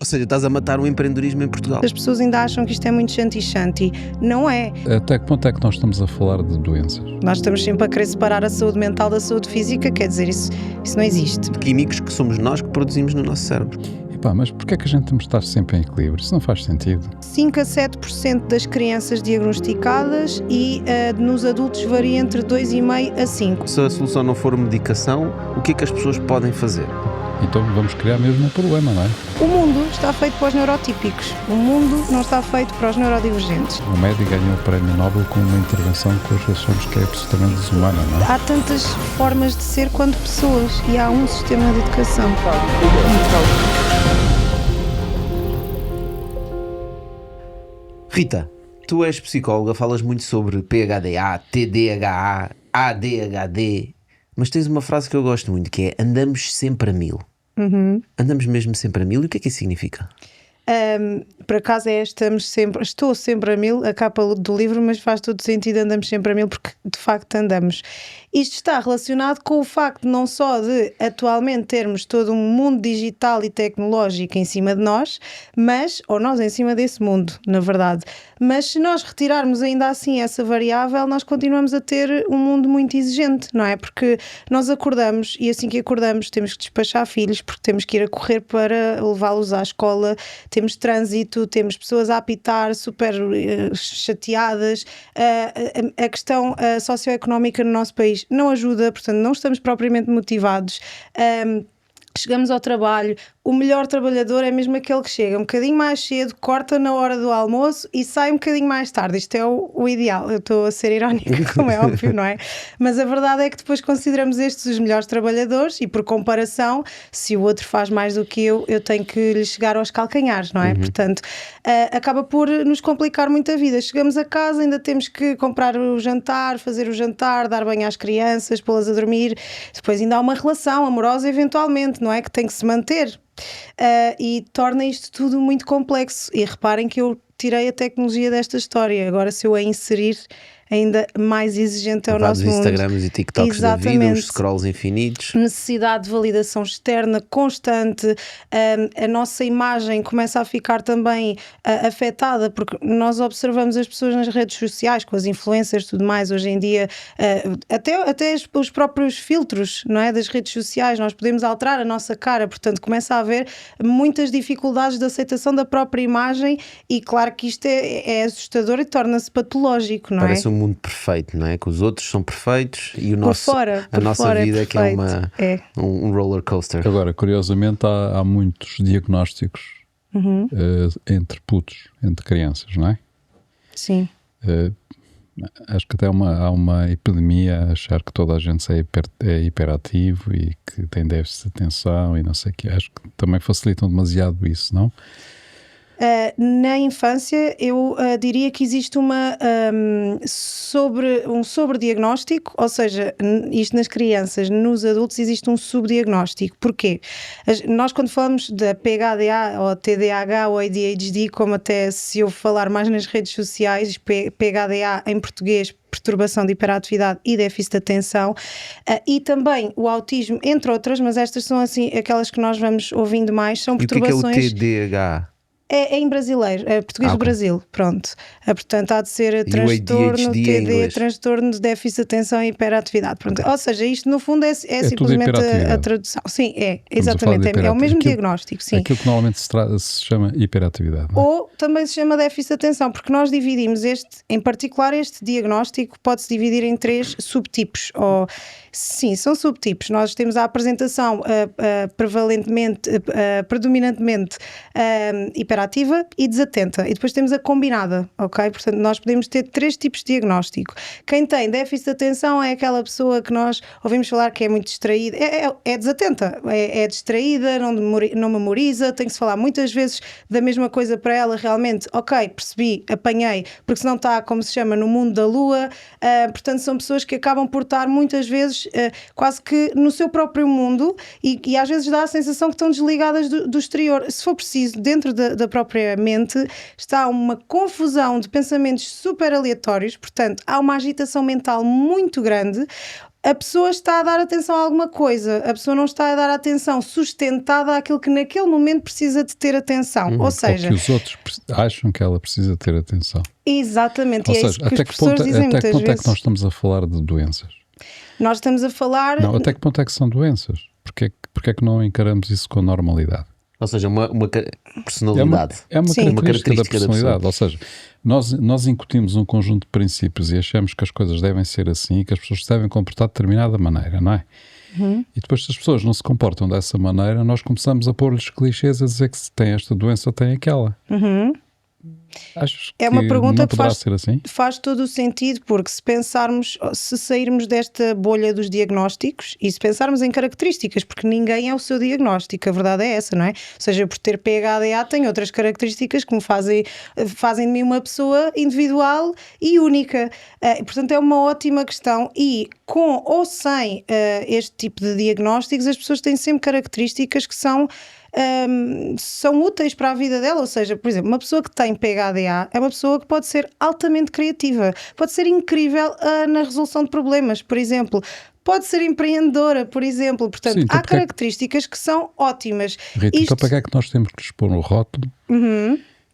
Ou seja, estás a matar o empreendedorismo em Portugal. As pessoas ainda acham que isto é muito shanty-shanty. Não é. Até que ponto é que nós estamos a falar de doenças? Nós estamos sempre a querer separar a saúde mental da saúde física, quer dizer, isso não existe. De químicos que somos nós que produzimos no nosso cérebro. Mas porquê é que a gente temos de estar sempre em equilíbrio? Isso não faz sentido. 5 a 7% das crianças diagnosticadas e nos adultos varia entre 2,5 a 5. Se a solução não for medicação, o que é que as pessoas podem fazer? Então vamos criar mesmo um problema, não é? O mundo está feito para os neurotípicos. O mundo não está feito para os neurodivergentes. O médico ganhou o prémio Nobel com uma intervenção que hoje achamos que é absolutamente desumana, não é? Há tantas formas de ser quanto pessoas e há um sistema de educação. Rita, tu és psicóloga, falas muito sobre PHDA, TDAH, ADHD, mas tens uma frase que eu gosto muito, que é andamos sempre a mil. Andamos mesmo sempre a mil. E o que é que isso significa? Por acaso estou sempre a mil, a capa do livro, mas faz todo sentido, andamos sempre a mil, porque de facto andamos. Isto está relacionado com o facto não só de atualmente termos todo um mundo digital e tecnológico em cima de nós, ou nós em cima desse mundo, na verdade, mas se nós retirarmos ainda assim essa variável, nós continuamos a ter um mundo muito exigente, não é? Porque nós acordamos e assim que acordamos temos que despachar filhos, porque temos que ir a correr para levá-los à escola, temos trânsito, temos pessoas a apitar super chateadas, a questão socioeconómica no nosso país não ajuda, portanto não estamos propriamente motivados. Chegamos ao trabalho, o melhor trabalhador é mesmo aquele que chega um bocadinho mais cedo, corta na hora do almoço e sai um bocadinho mais tarde. Isto é o ideal. Eu estou a ser irónica, como é óbvio, não é? Mas a verdade é que depois consideramos estes os melhores trabalhadores e, por comparação, se o outro faz mais do que eu tenho que lhe chegar aos calcanhares, não é? Portanto, acaba por nos complicar muito a vida. Chegamos a casa, ainda temos que comprar o jantar, fazer o jantar, dar banho às crianças, pô-las a dormir. Depois ainda há uma relação amorosa, eventualmente, não é? Que tem que se manter. E torna isto tudo muito complexo. E reparem que eu tirei a tecnologia desta história. Agora, se eu a inserir, ainda mais exigente é o nosso mundo. Instagrams e TikToks da vida, os scrolls infinitos. Necessidade de validação externa constante, a nossa imagem começa a ficar também afetada, porque nós observamos as pessoas nas redes sociais, com as influencers e tudo mais, hoje em dia, até os próprios filtros, não é, das redes sociais, nós podemos alterar a nossa cara, portanto começa a haver muitas dificuldades de aceitação da própria imagem e claro que isto é assustador e torna-se patológico, não é? Parece um mundo perfeito, não é? Que os outros são perfeitos e a nossa vida é que é um roller coaster. Agora, curiosamente, há muitos diagnósticos entre putos, entre crianças, não é? Sim. Acho que até há uma epidemia a achar que toda a gente é hiperativo e que tem déficit de atenção e não sei o quê. Acho que também facilitam demasiado isso, não? Na infância eu diria que existe um sobrediagnóstico, ou seja, isto nas crianças, nos adultos existe um subdiagnóstico. Porquê? Nós quando falamos da PHDA ou TDAH ou ADHD, como até se eu falar mais nas redes sociais, PHDA em português, perturbação de hiperatividade e déficit de atenção, e também o autismo, entre outras, mas estas são assim aquelas que nós vamos ouvindo mais, são perturbações... E o que é o TDAH? É em brasileiro, é português do Brasil, pronto. Portanto, há de ser transtorno TD, transtorno de déficit de atenção e hiperatividade. Pronto. Ou seja, isto no fundo é simplesmente a tradução. Sim, exatamente, é o mesmo diagnóstico. Sim. Aquilo que normalmente se chama hiperatividade. Não é? Ou também se chama déficit de atenção, porque nós dividimos em particular este diagnóstico pode-se dividir em 3 subtipos. Sim, são subtipos. Nós temos a apresentação predominantemente hiperativa e desatenta, e depois temos a combinada, ok? Portanto, nós podemos ter 3 tipos de diagnóstico. Quem tem déficit de atenção é aquela pessoa que nós ouvimos falar que é muito distraída, é desatenta, é distraída, não memoriza, tem que se falar muitas vezes da mesma coisa para ela, realmente, ok, percebi, apanhei, porque senão está, como se chama, no mundo da lua, portanto são pessoas que acabam por estar muitas vezes quase que no seu próprio mundo e às vezes dá a sensação que estão desligadas do exterior. Se for preciso, dentro da própria mente está uma confusão de pensamentos super aleatórios, portanto há uma agitação mental muito grande, a pessoa está a dar atenção a alguma coisa, a pessoa não está a dar atenção sustentada àquilo que naquele momento precisa de ter atenção. Ou seja, ou que os outros acham que ela precisa ter atenção. Exatamente, Ou e é seja, isso que os professores dizem muitas até que ponto vezes. é que nós estamos a falar de doenças? Nós estamos a falar... Não, até que ponto é que são doenças? Porque é que não encaramos isso com normalidade? Ou seja, uma personalidade. É uma Sim. característica da Uma característica da personalidade. Ou seja, nós incutimos um conjunto de princípios e achamos que as coisas devem ser assim e que as pessoas se devem comportar de determinada maneira, não é? E depois, se as pessoas não se comportam dessa maneira, nós começamos a pôr-lhes clichês a dizer que se tem esta doença ou tem aquela. Achas É uma que pergunta não que poderá ser assim? faz todo o sentido, porque se pensarmos, se sairmos desta bolha dos diagnósticos e se pensarmos em características, porque ninguém é o seu diagnóstico, a verdade é essa, não é? Ou seja, por ter PHDA tenho outras características que me fazem de mim uma pessoa individual e única. Portanto, é uma ótima questão e com ou sem este tipo de diagnósticos, as pessoas têm sempre características que são úteis para a vida dela. Ou seja, por exemplo, uma pessoa que tem PHDA é uma pessoa que pode ser altamente criativa, pode ser incrível na resolução de problemas, por exemplo, pode ser empreendedora, por exemplo. Portanto, Sim, então há características que são ótimas. Rita, então para que é que nós temos que lhes pôr um rótulo,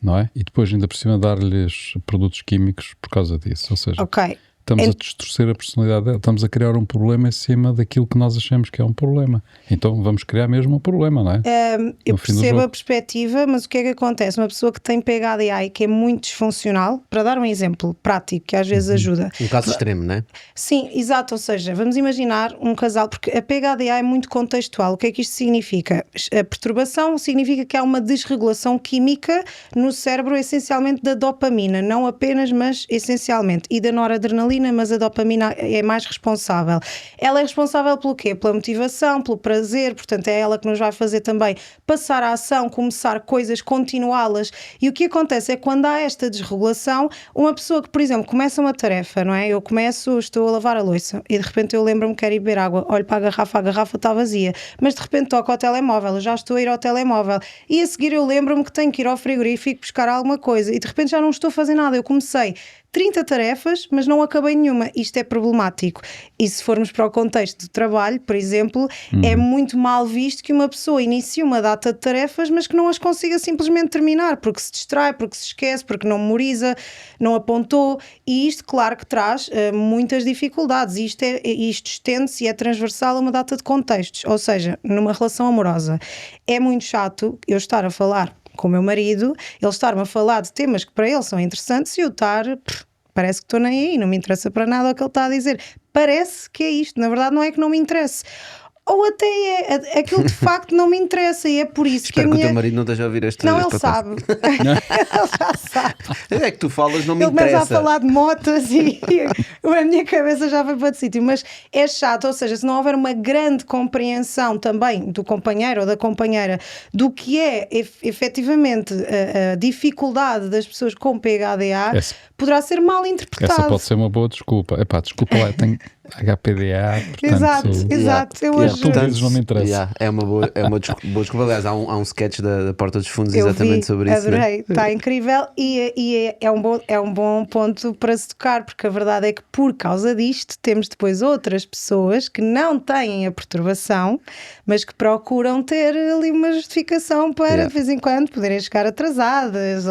não é? E depois ainda por cima dar-lhes produtos químicos por causa disso. Ou seja, Ok. estamos a distorcer a personalidade dela, estamos a criar um problema em cima daquilo que nós achamos que é um problema. Então vamos criar mesmo um problema, não é? Eu percebo a perspectiva, mas o que é que acontece? Uma pessoa que tem PHDA e que é muito disfuncional, para dar um exemplo prático que às vezes ajuda. Um caso extremo, não é? Sim, exato. Ou seja, vamos imaginar um casal, porque a PHDA é muito contextual. O que é que isto significa? A perturbação significa que há uma desregulação química no cérebro, essencialmente da dopamina, não apenas, mas essencialmente, e da noradrenalina, mas a dopamina é mais responsável. Ela é responsável pelo quê? Pela motivação, pelo prazer, portanto é ela que nos vai fazer também passar a ação, começar coisas, continuá-las. E o que acontece é que quando há esta desregulação, uma pessoa que, por exemplo, começa uma tarefa, não é? Eu estou a lavar a louça e de repente eu lembro-me que quero ir beber água, olho para a garrafa está vazia, mas de repente toco ao telemóvel, eu já estou a ir ao telemóvel e a seguir eu lembro-me que tenho que ir ao frigorífico buscar alguma coisa e de repente já não estou a fazer nada. Eu comecei 30 tarefas, mas não acabei nenhuma. Isto é problemático. E se formos para o contexto do trabalho, por exemplo, é muito mal visto que uma pessoa inicie uma data de tarefas, mas que não as consiga simplesmente terminar, porque se distrai, porque se esquece, porque não memoriza, não apontou. E isto, claro que traz muitas dificuldades. Isto estende-se e é transversal a uma data de contextos. Ou seja, numa relação amorosa. É muito chato eu estar a falar com o meu marido, ele estar-me a falar de temas que para ele são interessantes e eu parece que estou nem aí, não me interessa para nada o que ele está a dizer. Parece que é isto, na verdade não é que não me interesse. Ou até é aquilo de facto não me interessa e é por isso Espero que que o teu marido não esteja a ouvir este Não, este ele podcast. sabe. Ele já sabe. É que tu falas, não me Ele interessa. começa a falar de motas e a minha cabeça já foi para outro sítio, mas é chato. Ou seja, se não houver uma grande compreensão também do companheiro ou da companheira do que é efetivamente a dificuldade das pessoas com PHDA, poderá ser mal interpretado. Essa pode ser uma boa desculpa. Desculpa lá, tenho HPDA, portanto... Exato. Eu hoje... Portanto, não me interessa. É uma boa desculpa. Aliás, há um sketch da Porta dos Fundos exatamente sobre isso. Adorei, está incrível e é um bom ponto para se tocar, porque a verdade é que por causa disto temos depois outras pessoas que não têm a perturbação, mas que procuram ter ali uma justificação para de vez em quando poderem chegar atrasadas,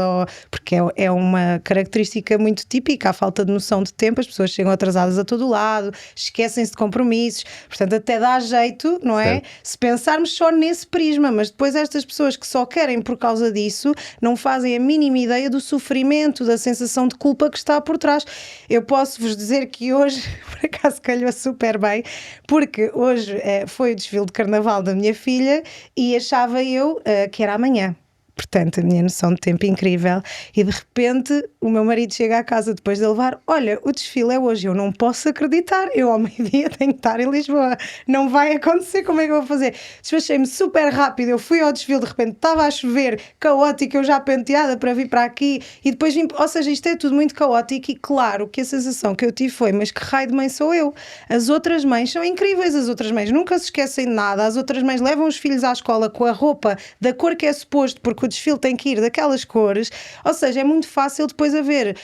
porque é uma característica muito típica, a falta de noção de tempo. As pessoas chegam atrasadas a todo lado, esquecem-se de compromissos, portanto até dá jeito, não é? Certo. Se pensarmos só nesse prisma, mas depois estas pessoas que só querem por causa disso não fazem a mínima ideia do sofrimento, da sensação de culpa que está por trás. Eu posso vos dizer que hoje, por acaso calhou super bem, porque hoje foi o desfile de carnaval da minha filha e achava eu que era amanhã. Portanto, a minha noção de tempo é incrível. E de repente o meu marido chega à casa depois de levar: olha, o desfile é hoje. Eu não posso acreditar, eu ao meio-dia tenho que estar em Lisboa, não vai acontecer, como é que eu vou fazer? Despachei-me super rápido, eu fui ao desfile, de repente estava a chover, caótico, eu já penteada para vir para aqui e depois vim, ou seja, isto é tudo muito caótico. E claro que a sensação que eu tive foi: mas que raio de mãe sou eu? As outras mães são incríveis, as outras mães nunca se esquecem de nada, as outras mães levam os filhos à escola com a roupa da cor que é suposto, porque porque o desfile tem que ir daquelas cores, ou seja, é muito fácil depois haver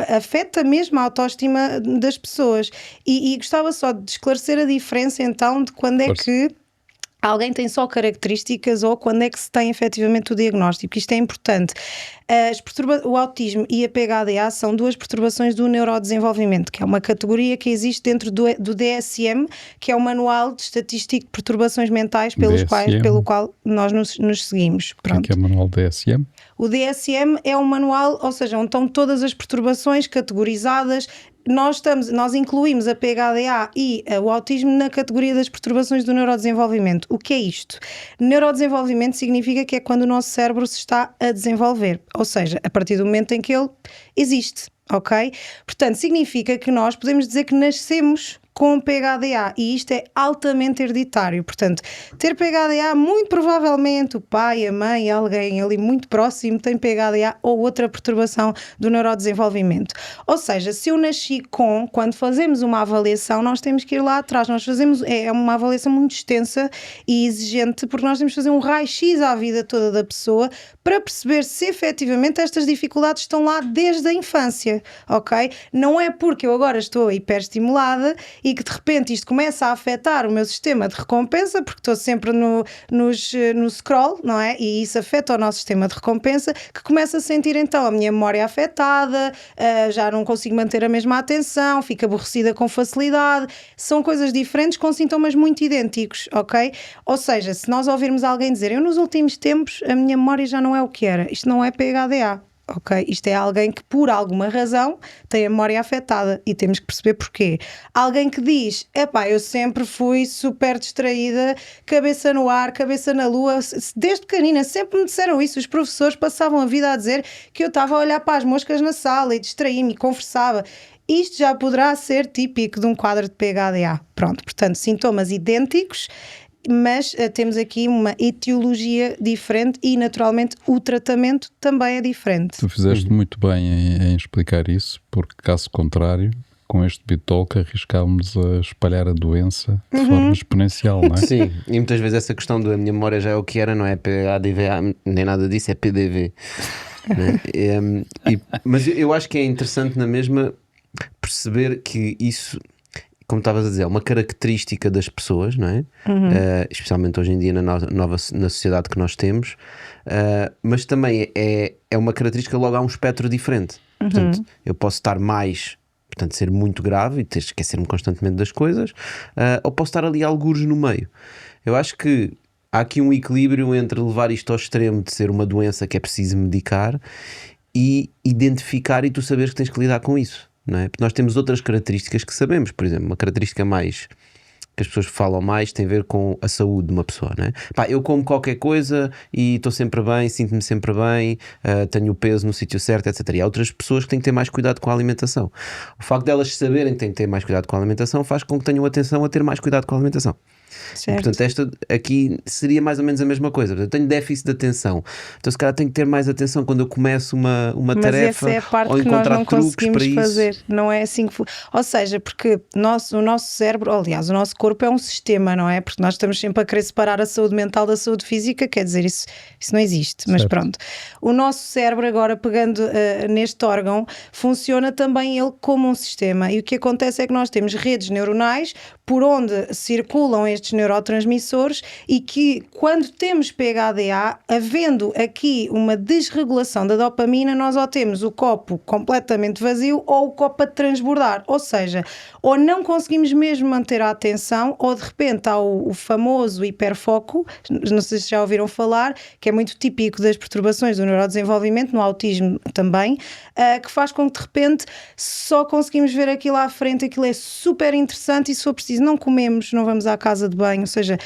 afeta mesmo a autoestima das pessoas. E gostava só de esclarecer a diferença então de quando é que alguém tem só características ou quando é que se tem efetivamente o diagnóstico. Isto é importante. O autismo e a PHDA são duas perturbações do neurodesenvolvimento, que é uma categoria que existe dentro do DSM, que é o Manual de Estatística de Perturbações Mentais pelo qual nós nos seguimos. O que é o Manual DSM? O DSM é um manual, ou seja, onde estão todas as perturbações categorizadas. Nós incluímos a PHDA e o autismo na categoria das perturbações do neurodesenvolvimento. O que é isto? Neurodesenvolvimento significa que é quando o nosso cérebro se está a desenvolver, ou seja, a partir do momento em que ele existe, ok? Portanto, significa que nós podemos dizer que nascemos com PHDA e isto é altamente hereditário. Portanto, ter PHDA, muito provavelmente o pai, a mãe, alguém ali muito próximo tem PHDA ou outra perturbação do neurodesenvolvimento. Ou seja, se eu nasci quando fazemos uma avaliação, nós temos que ir lá atrás. É uma avaliação muito extensa e exigente, porque nós temos que fazer um raio-x à vida toda da pessoa para perceber se efetivamente estas dificuldades estão lá desde a infância, ok? Não é porque eu agora estou hiperestimulada e que de repente isto começa a afetar o meu sistema de recompensa, porque estou sempre no scroll, não é? E isso afeta o nosso sistema de recompensa, que começa a sentir então a minha memória afetada, já não consigo manter a mesma atenção, fico aborrecida com facilidade. São coisas diferentes com sintomas muito idênticos, ok? Ou seja, se nós ouvirmos alguém dizer, eu nos últimos tempos a minha memória já não é o que era, isto não é PHDA. Ok, isto é alguém que por alguma razão tem a memória afetada e temos que perceber porquê. Alguém que diz, eu sempre fui super distraída, cabeça no ar, cabeça na lua, desde pequenina sempre me disseram isso, os professores passavam a vida a dizer que eu estava a olhar para as moscas na sala e distraí-me e conversava. Isto já poderá ser típico de um quadro de PHDA. Pronto, portanto, sintomas idênticos, mas temos aqui uma etiologia diferente e naturalmente o tratamento também é diferente. Tu fizeste muito bem em explicar isso, porque caso contrário, com este bitolk arriscávamos a espalhar a doença de forma exponencial, não é? Sim, e muitas vezes essa questão da minha memória já é o que era, não é PHDA, nem nada disso, é PDV. Né? Mas eu acho que é interessante na mesma perceber que isso, como estavas a dizer, é uma característica das pessoas, não é? Especialmente hoje em dia na sociedade que nós temos, mas também é uma característica, logo há um espectro diferente. Portanto, eu posso estar mais, portanto, ser muito grave e ter esquecer-me constantemente das coisas, ou posso estar ali algures no meio. Eu acho que há aqui um equilíbrio entre levar isto ao extremo de ser uma doença que é preciso medicar e identificar e tu saberes que tens que lidar com isso. Não é? Porque nós temos outras características que sabemos, por exemplo, uma característica mais que as pessoas falam mais tem a ver com a saúde de uma pessoa, não é? Eu como qualquer coisa e estou sempre bem, sinto-me sempre bem, tenho o peso no sítio certo, etc. E há outras pessoas que têm que ter mais cuidado com a alimentação. O facto de elas saberem que têm que ter mais cuidado com a alimentação faz com que tenham atenção a ter mais cuidado com a alimentação. Certo. Portanto, esta aqui seria mais ou menos a mesma coisa. Portanto, eu tenho déficit de atenção, então se calhar tenho que ter mais atenção quando eu começo uma tarefa, essa é a parte ou que nós encontrar não truques para conseguimos isso. fazer. Não é assim que... Ou seja, porque o nosso cérebro, aliás, o nosso corpo é um sistema, não é? Porque nós estamos sempre a querer separar a saúde mental da saúde física, quer dizer, isso não existe. Mas pronto, o nosso cérebro, agora pegando neste órgão, funciona também ele como um sistema, e o que acontece é que nós temos redes neuronais por onde circulam estes neurotransmissores e que, quando temos PHDA, havendo aqui uma desregulação da dopamina, nós ou temos o copo completamente vazio ou o copo a transbordar, ou seja, ou não conseguimos mesmo manter a atenção, ou de repente há o famoso hiperfoco, não sei se já ouviram falar, que é muito típico das perturbações do neurodesenvolvimento, no autismo também, que faz com que de repente só conseguimos ver aquilo à frente, aquilo é super interessante e se for preciso não comemos, não vamos à casa de banho, ou seja,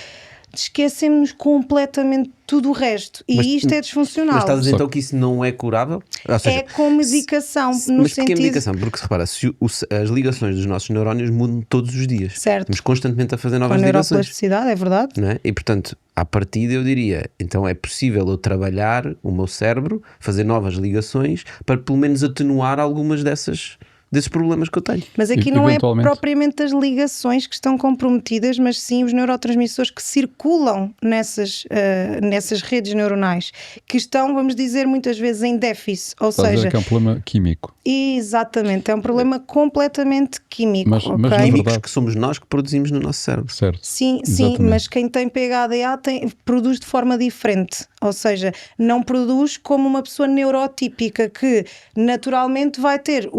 esquecemos completamente tudo o resto e isto é disfuncional. Mas estás a dizer então que isso não é curável? Ou seja, é com medicação, no mas sentido... porque é medicação? Porque repara, as ligações dos nossos neurónios mudam todos os dias. Certo. Estamos constantemente a fazer Com novas a ligações. neuroplasticidade, é verdade. Não é? E portanto, à partida eu diria, então é possível eu trabalhar o meu cérebro, fazer novas ligações para pelo menos atenuar algumas dessas desses problemas que eu tenho. Mas aqui não é propriamente as ligações que estão comprometidas, mas sim os neurotransmissores que circulam nessas redes neuronais, que estão, vamos dizer, muitas vezes em déficit, ou seja... que é um problema químico. Exatamente, é um problema completamente químico. Mas okay? na Químicos verdade... que somos nós que produzimos no nosso cérebro. Certo. Sim, Exatamente. mas quem tem PHDA produz de forma diferente, ou seja, não produz como uma pessoa neurotípica que naturalmente vai ter,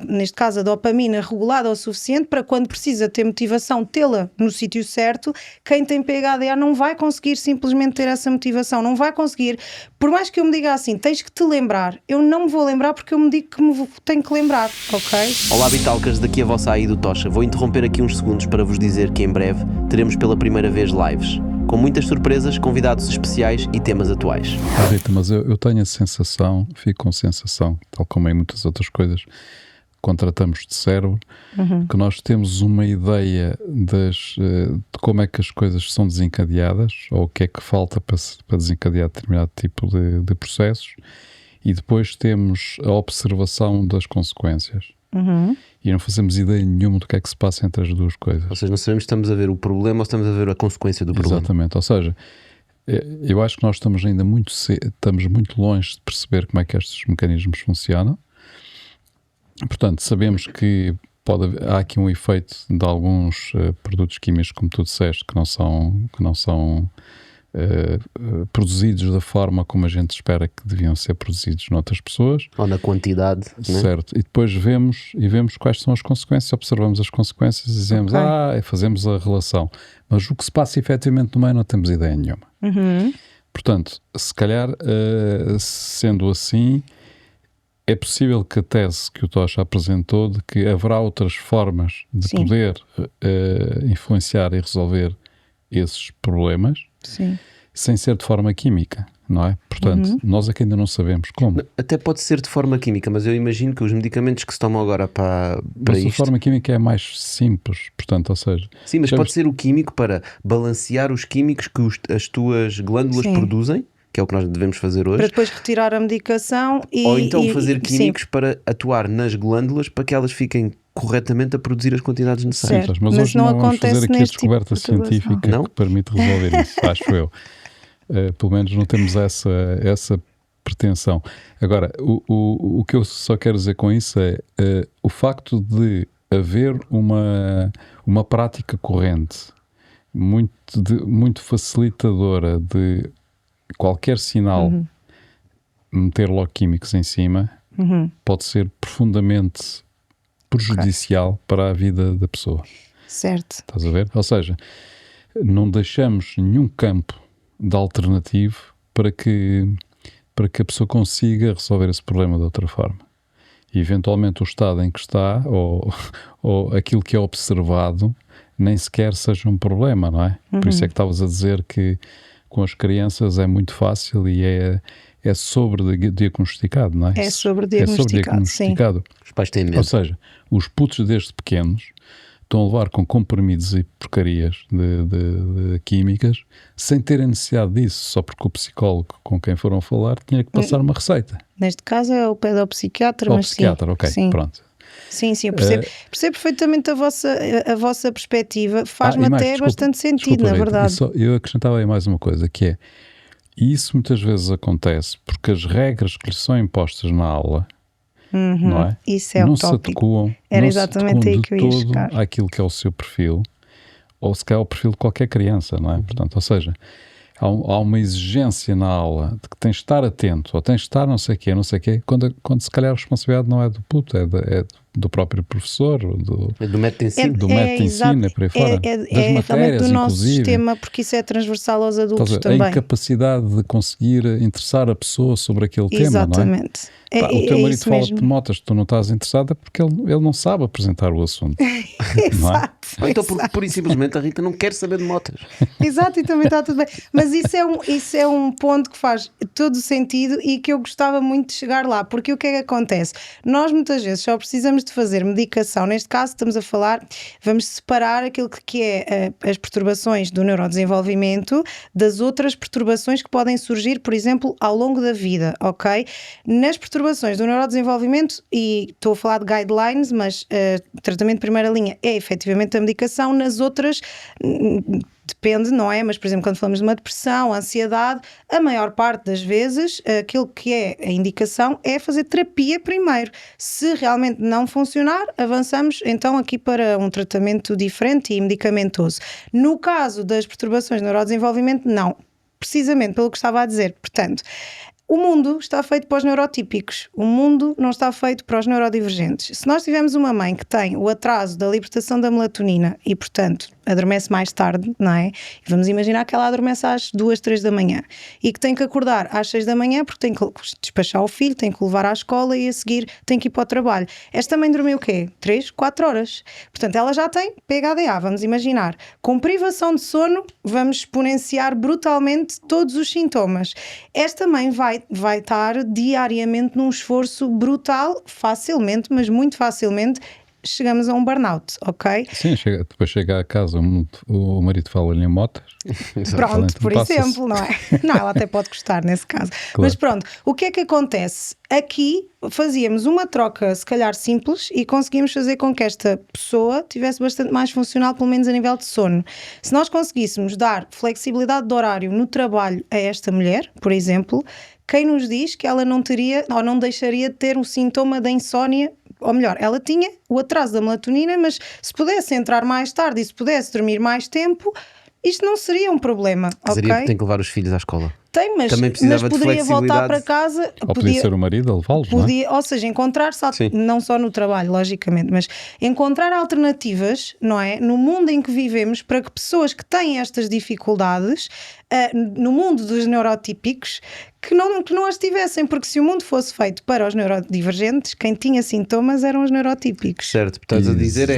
neste caso, a dopamina regulada o suficiente para quando precisa ter motivação, tê-la no sítio certo. Quem tem PHDA não vai conseguir simplesmente ter essa motivação, não vai conseguir, por mais que eu me diga assim, tens que te lembrar, eu não me vou lembrar porque eu me digo que me tenho que lembrar, ok? Olá Bitalcas, daqui a vossa aí do Tocha. Vou interromper aqui uns segundos para vos dizer que em breve teremos pela primeira vez lives, com muitas surpresas, convidados especiais e temas atuais. Rita, mas eu tenho a sensação, fico com a sensação, tal como em muitas outras coisas, quando tratamos de cérebro, que nós temos uma ideia de como é que as coisas são desencadeadas, ou o que é que falta para desencadear determinado tipo de processos, e depois temos a observação das consequências. E não fazemos ideia nenhuma do que é que se passa entre as duas coisas. Ou seja, não sabemos se estamos a ver o problema ou se estamos a ver a consequência do problema. Exatamente, ou seja, eu acho que nós estamos ainda estamos muito longe de perceber como é que estes mecanismos funcionam. Portanto, sabemos que há aqui um efeito de alguns produtos químicos, como tu disseste, que não são produzidos da forma como a gente espera que deviam ser produzidos noutras pessoas. Ou na quantidade. Certo. Né? E depois vemos quais são as consequências, observamos as consequências e dizemos, fazemos a relação. Mas o que se passa efetivamente no meio não temos ideia nenhuma. Portanto, se calhar, sendo assim, é possível que a tese que o Tocha apresentou de que haverá outras formas de poder influenciar e resolver esses problemas, sem ser de forma química, não é? Portanto, nós aqui ainda não sabemos como. Até pode ser de forma química, mas eu imagino que os medicamentos que se tomam agora para isto... a forma química é mais simples, portanto, ou seja... Sim, mas pode ser o químico para balancear os químicos que as tuas glândulas produzem, que é o que nós devemos fazer hoje. Para depois retirar a medicação ou então fazer químicos para atuar nas glândulas para que elas fiquem corretamente a produzir as quantidades necessárias. Certo, mas hoje não vamos fazer aqui a descoberta científica que permite resolver isso, acho eu. Pelo menos não temos essa pretensão. Agora, o que eu só quero dizer com isso é o facto de haver uma prática corrente muito facilitadora de qualquer sinal meter logo químicos em cima pode ser profundamente prejudicial para a vida da pessoa. Certo. Estás a ver? Ou seja, não deixamos nenhum campo de alternativo para que a pessoa consiga resolver esse problema de outra forma. E eventualmente o estado em que está ou aquilo que é observado nem sequer seja um problema, não é? Por isso é que estavas a dizer que com as crianças é muito fácil e é sobre-diagnosticado, não é? É sobre-diagnosticado, sim. Os pais têm medo. Ou seja, os putos desde pequenos estão a levar com comprimidos e porcarias de químicas sem terem necessidade disso, só porque o psicólogo com quem foram falar tinha que passar uma receita. Neste caso é o pedopsiquiatra, mas psiquiatra, ok, sim. Pronto. Sim, eu percebo perfeitamente a vossa perspectiva, faz-me até bastante sentido, na verdade. Eu acrescentava aí mais uma coisa, que é, e isso muitas vezes acontece porque as regras que lhes são impostas na aula não é? Isso é não o se adequam, Era exatamente aí que eu ia chegar. àquilo que é o seu perfil, ou se calhar o perfil de qualquer criança, não é? Portanto, ou seja, há uma exigência na aula de que tens de estar atento, ou tens de estar não sei o quê, quando se calhar a responsabilidade não é do puto, é do próprio professor, do método de ensino. Do método de ensino, por aí fora. Das matérias, do nosso inclusive. Sistema, porque isso é transversal aos adultos também. A incapacidade de conseguir interessar a pessoa sobre aquele tema, não é? Exatamente. O teu marido fala de motas, tu não estás interessada porque ele não sabe apresentar o assunto. Exato. Ou então por simplesmente a Rita não quer saber de motas. Exato, e também está tudo bem. Mas isso é um ponto que faz todo o sentido e que eu gostava muito de chegar lá, porque o que é que acontece? Nós muitas vezes só precisamos de fazer medicação, neste caso estamos a falar, vamos separar aquilo que é as perturbações do neurodesenvolvimento das outras perturbações que podem surgir, por exemplo, ao longo da vida, ok? Nas perturbações do neurodesenvolvimento, e estou a falar de guidelines, mas tratamento de primeira linha é efetivamente a medicação, nas outras depende, não é? Mas, por exemplo, quando falamos de uma depressão, ansiedade, a maior parte das vezes aquilo que é a indicação é fazer terapia primeiro. Se realmente não funcionar, avançamos então aqui para um tratamento diferente e medicamentoso. No caso das perturbações do neurodesenvolvimento, não. Precisamente pelo que estava a dizer. Portanto, o mundo está feito para os neurotípicos, o mundo não está feito para os neurodivergentes. Se nós tivermos uma mãe que tem o atraso da libertação da melatonina e, portanto, adormece mais tarde, não é? E vamos imaginar que ela adormece às 2, 3 da manhã e que tem que acordar às 6 da manhã porque tem que despachar o filho, tem que o levar à escola e a seguir tem que ir para o trabalho. Esta mãe dormiu o quê? 3, 4 horas. Portanto, ela já tem PHDA, vamos imaginar. Com privação de sono, vamos exponenciar brutalmente todos os sintomas. Esta mãe vai estar diariamente num esforço brutal, facilmente, mas muito facilmente, chegamos a um burnout, ok? Sim, depois chega a casa, o marido fala-lhe em motas. Pronto, por exemplo, não é? Não, ela até pode gostar nesse caso. Claro. Mas pronto, o que é que acontece? Aqui fazíamos uma troca, se calhar simples, e conseguimos fazer com que esta pessoa tivesse bastante mais funcional, pelo menos a nível de sono. Se nós conseguíssemos dar flexibilidade de horário no trabalho a esta mulher, por exemplo, quem nos diz que ela não teria ou não deixaria de ter o sintoma da insónia? Ou melhor, ela tinha o atraso da melatonina, mas se pudesse entrar mais tarde e se pudesse dormir mais tempo, isto não seria um problema, ok? Tem que levar os filhos à escola. Tem, mas poderia voltar para casa. Ou podia ser o marido a levá-los, não é? Ou seja, encontrar-se, não só no trabalho, logicamente, mas encontrar alternativas, não é? No mundo em que vivemos, para que pessoas que têm estas dificuldades, no mundo dos neurotípicos, que não as tivessem, porque se o mundo fosse feito para os neurodivergentes, quem tinha sintomas eram os neurotípicos. Certo, estás a dizer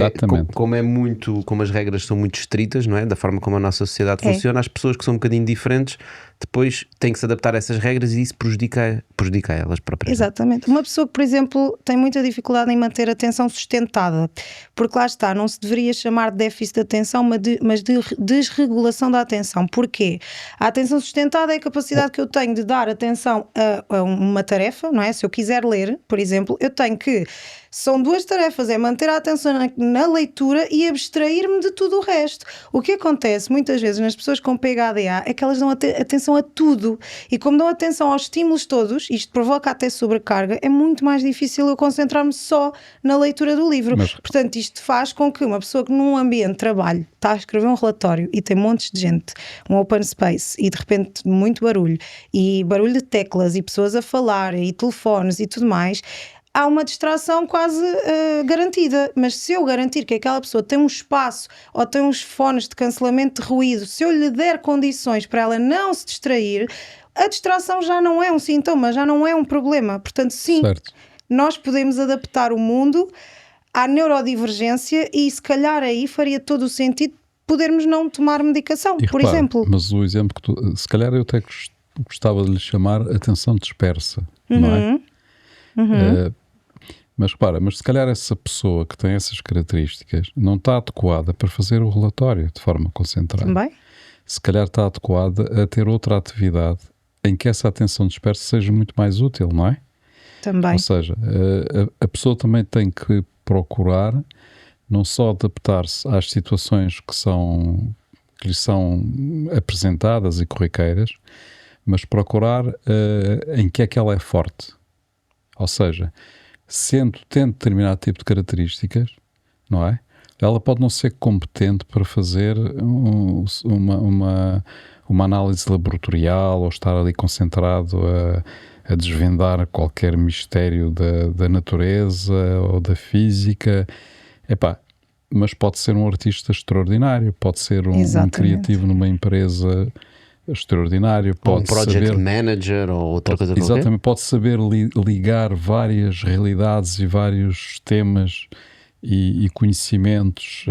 como as regras são muito estritas, não é? Da forma como a nossa sociedade funciona, as pessoas que são um bocadinho diferentes depois têm que se adaptar a essas regras e isso prejudica elas próprias. Exatamente. Uma pessoa que, por exemplo, tem muita dificuldade em manter a atenção sustentada, porque lá está, não se deveria chamar de déficit de atenção, mas de desregulação da atenção. Porquê? A atenção sustentada é a capacidade que eu tenho de dar atenção a uma tarefa, não é? Se eu quiser ler, por exemplo, eu tenho que... São duas tarefas, é manter a atenção na leitura e abstrair-me de tudo o resto. O que acontece muitas vezes nas pessoas com PHDA é que elas dão atenção a tudo. E como dão atenção aos estímulos todos, isto provoca até sobrecarga, é muito mais difícil eu concentrar-me só na leitura do livro. Portanto, isto faz com que uma pessoa que num ambiente de trabalho está a escrever um relatório e tem montes de gente, um open space, e de repente muito barulho, e barulho de teclas, e pessoas a falar, e telefones e tudo mais... Há uma distração quase garantida, mas se eu garantir que aquela pessoa tem um espaço ou tem uns fones de cancelamento de ruído, se eu lhe der condições para ela não se distrair, a distração já não é um sintoma, já não é um problema. Portanto, sim, nós podemos adaptar o mundo à neurodivergência e se calhar aí faria todo o sentido podermos não tomar medicação, por exemplo. Mas o exemplo que se calhar eu até gostava de lhe chamar atenção dispersa, não é? Mas repara, se calhar essa pessoa que tem essas características não está adequada para fazer o relatório de forma concentrada. Também? Se calhar está adequada a ter outra atividade em que essa atenção dispersa seja muito mais útil, não é? Também. Ou seja, a pessoa também tem que procurar não só adaptar-se às situações que lhe são apresentadas e corriqueiras, mas procurar em que é que ela é forte. Ou seja, tendo determinado tipo de características, não é? Ela pode não ser competente para fazer uma análise laboratorial ou estar ali concentrado a desvendar qualquer mistério da natureza ou da física. Mas pode ser um artista extraordinário, pode ser um criativo numa empresa extraordinário, pode um project manager ou outra coisa qualquer. Exatamente, pode saber ligar várias realidades e vários temas e conhecimentos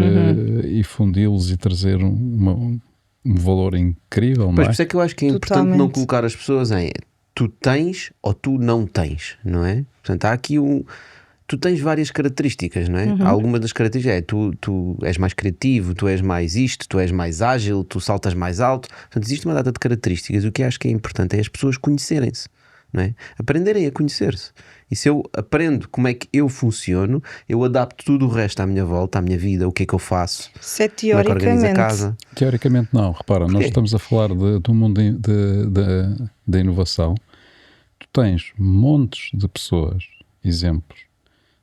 e fundi-los e trazer um valor incrível, não é? Por isso é que eu acho que é importante não colocar as pessoas em tu tens ou tu não tens, não é? Portanto, há aqui tu tens várias características, não é? Algumas das características é tu és mais criativo, tu és mais isto, tu és mais ágil, tu saltas mais alto. Portanto, existe uma data de características. O que acho que é importante é as pessoas conhecerem-se, não é? Aprenderem a conhecer-se. E se eu aprendo como é que eu funciono, eu adapto tudo o resto à minha volta, à minha vida, o que é que eu faço, Isso é como é que organizo a teoricamente. casa. Teoricamente não, repara, nós estamos a falar do mundo da inovação. Tu tens montes de pessoas, exemplos,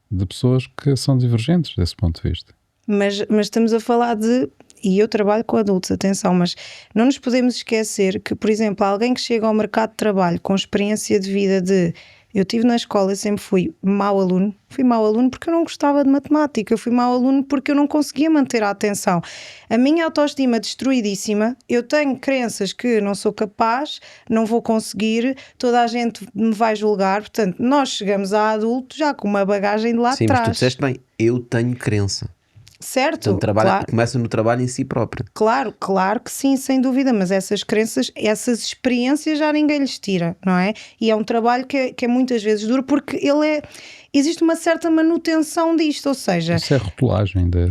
de pessoas que são divergentes desse ponto de vista. Mas estamos a falar de... E eu trabalho com adultos, atenção, mas não nos podemos esquecer que, por exemplo, alguém que chega ao mercado de trabalho com experiência de vida de... Eu estive na escola, eu sempre fui mau aluno. Fui mau aluno porque eu não gostava de matemática. Eu fui mau aluno porque eu não conseguia manter a atenção. A minha autoestima destruidíssima. Eu tenho crenças que não sou capaz, não vou conseguir, toda a gente me vai julgar. Portanto, nós chegamos a adulto já com uma bagagem de lá Sim, atrás. mas tu disseste bem, eu tenho crença. Certo? Portanto, começa no trabalho em si próprio. Claro que sim, sem dúvida, mas essas crenças, essas experiências já ninguém lhes tira, não é? E é um trabalho que é muitas vezes duro porque existe uma certa manutenção disto, ou seja... Isso é rotulagem dos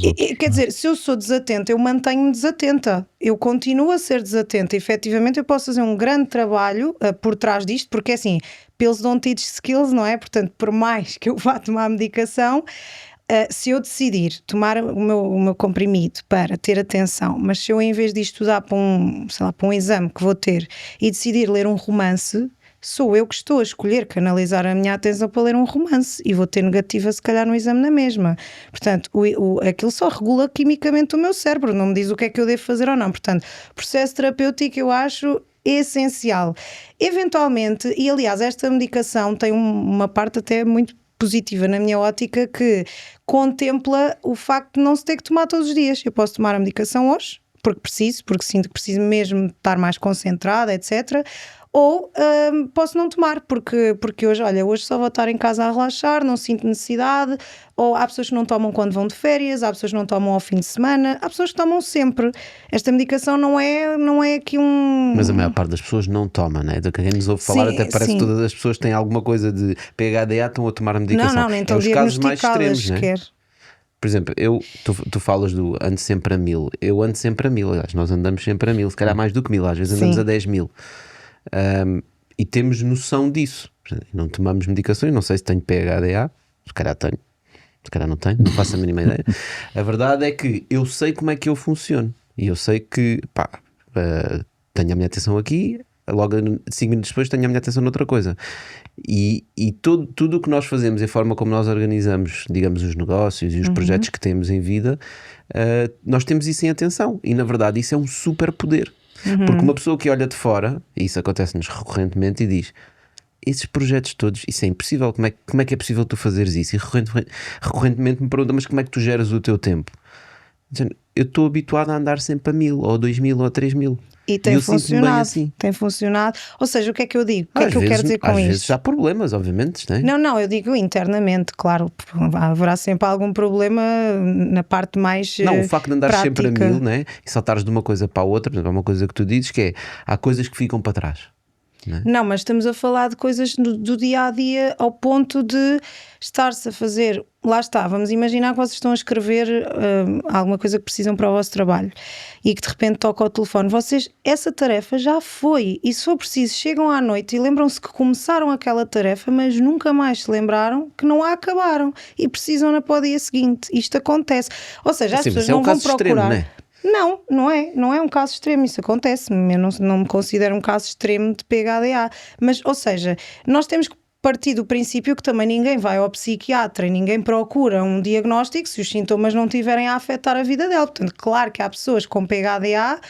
outros. Quer dizer, se eu sou desatenta, eu mantenho-me desatenta, eu continuo a ser desatenta, efetivamente eu posso fazer um grande trabalho por trás disto, porque é assim, pills don't teach skills, não é? Portanto, por mais que eu vá tomar medicação... se eu decidir tomar o meu comprimido para ter atenção, mas se eu em vez de estudar para um exame que vou ter e decidir ler um romance, sou eu que estou a escolher canalizar a minha atenção para ler um romance e vou ter negativa se calhar no exame na mesma. Portanto, aquilo só regula quimicamente o meu cérebro, não me diz o que é que eu devo fazer ou não. Portanto, processo terapêutico eu acho essencial. Eventualmente, e aliás esta medicação tem uma parte até muito positiva na minha ótica que contempla o facto de não se ter que tomar todos os dias. Eu posso tomar a medicação hoje, porque sinto que preciso mesmo estar mais concentrada, etc. Ou posso não tomar, porque hoje só vou estar em casa a relaxar, não sinto necessidade. Ou há pessoas que não tomam quando vão de férias, há pessoas que não tomam ao fim de semana, há pessoas que tomam sempre. Esta medicação não é aqui um... Mas a maior parte das pessoas não toma, né? Do que quem nos ouve falar, Sim, até parece sim. que todas as pessoas têm alguma coisa de PHDA, estão a tomar a medicação. Não, nem estão os casos mais diagnosticadas extremos, né? sequer. Por exemplo, tu falas do ando sempre a 1000. Eu ando sempre a 1000, aliás, nós andamos sempre a 1000, se calhar mais do que 1000, às vezes andamos Sim. a 10.000. E temos noção disso. Não tomamos medicações, não sei se tenho PHDA, se calhar tenho, se calhar não tenho, não faço a mínima ideia. A verdade é que eu sei como é que eu funciono e eu sei que tenho a minha atenção aqui, logo 5 minutos depois tenho a minha atenção noutra coisa. E tudo o que nós fazemos, a forma como nós organizamos, digamos, os negócios e os projetos que temos em vida, nós temos isso em atenção e na verdade isso é um super poder. Porque uma pessoa que olha de fora, e isso acontece-nos recorrentemente, e diz: esses projetos todos, isso é impossível, como é que é possível tu fazeres isso? E recorrentemente me perguntam: mas como é que tu geras o teu tempo? Dizendo, eu estou habituado a andar sempre a 1000, ou 2000, ou 3000. E tem eu sinto-me bem funcionado, assim. tem funcionado. Ou seja, o que é que eu digo? O que é Às que eu vezes, quero dizer com às isto? vezes há problemas, obviamente, não é? Não, eu digo internamente, claro, haverá sempre algum problema na parte mais Não, o facto de andares prática. sempre a 1000, né? E saltares de uma coisa para a outra, por exemplo, há uma coisa que tu dizes que é: há coisas que ficam para trás. Não, mas estamos a falar de coisas do dia a dia, ao ponto de estar-se a fazer. Lá está, vamos imaginar que vocês estão a escrever alguma coisa que precisam para o vosso trabalho e que de repente toca o telefone. Vocês, essa tarefa já foi, e se for preciso, chegam à noite e lembram-se que começaram aquela tarefa, mas nunca mais se lembraram que não a acabaram e precisam-na para o dia seguinte. Isto acontece. Ou seja, as Sim, pessoas mas é um não vão caso procurar. extremo, não é? Não é um caso extremo, isso acontece, eu não me considero um caso extremo de PHDA, mas, ou seja, nós temos que partir do princípio que também ninguém vai ao psiquiatra e ninguém procura um diagnóstico se os sintomas não tiverem a afetar a vida dela. Portanto, claro que há pessoas com PHDA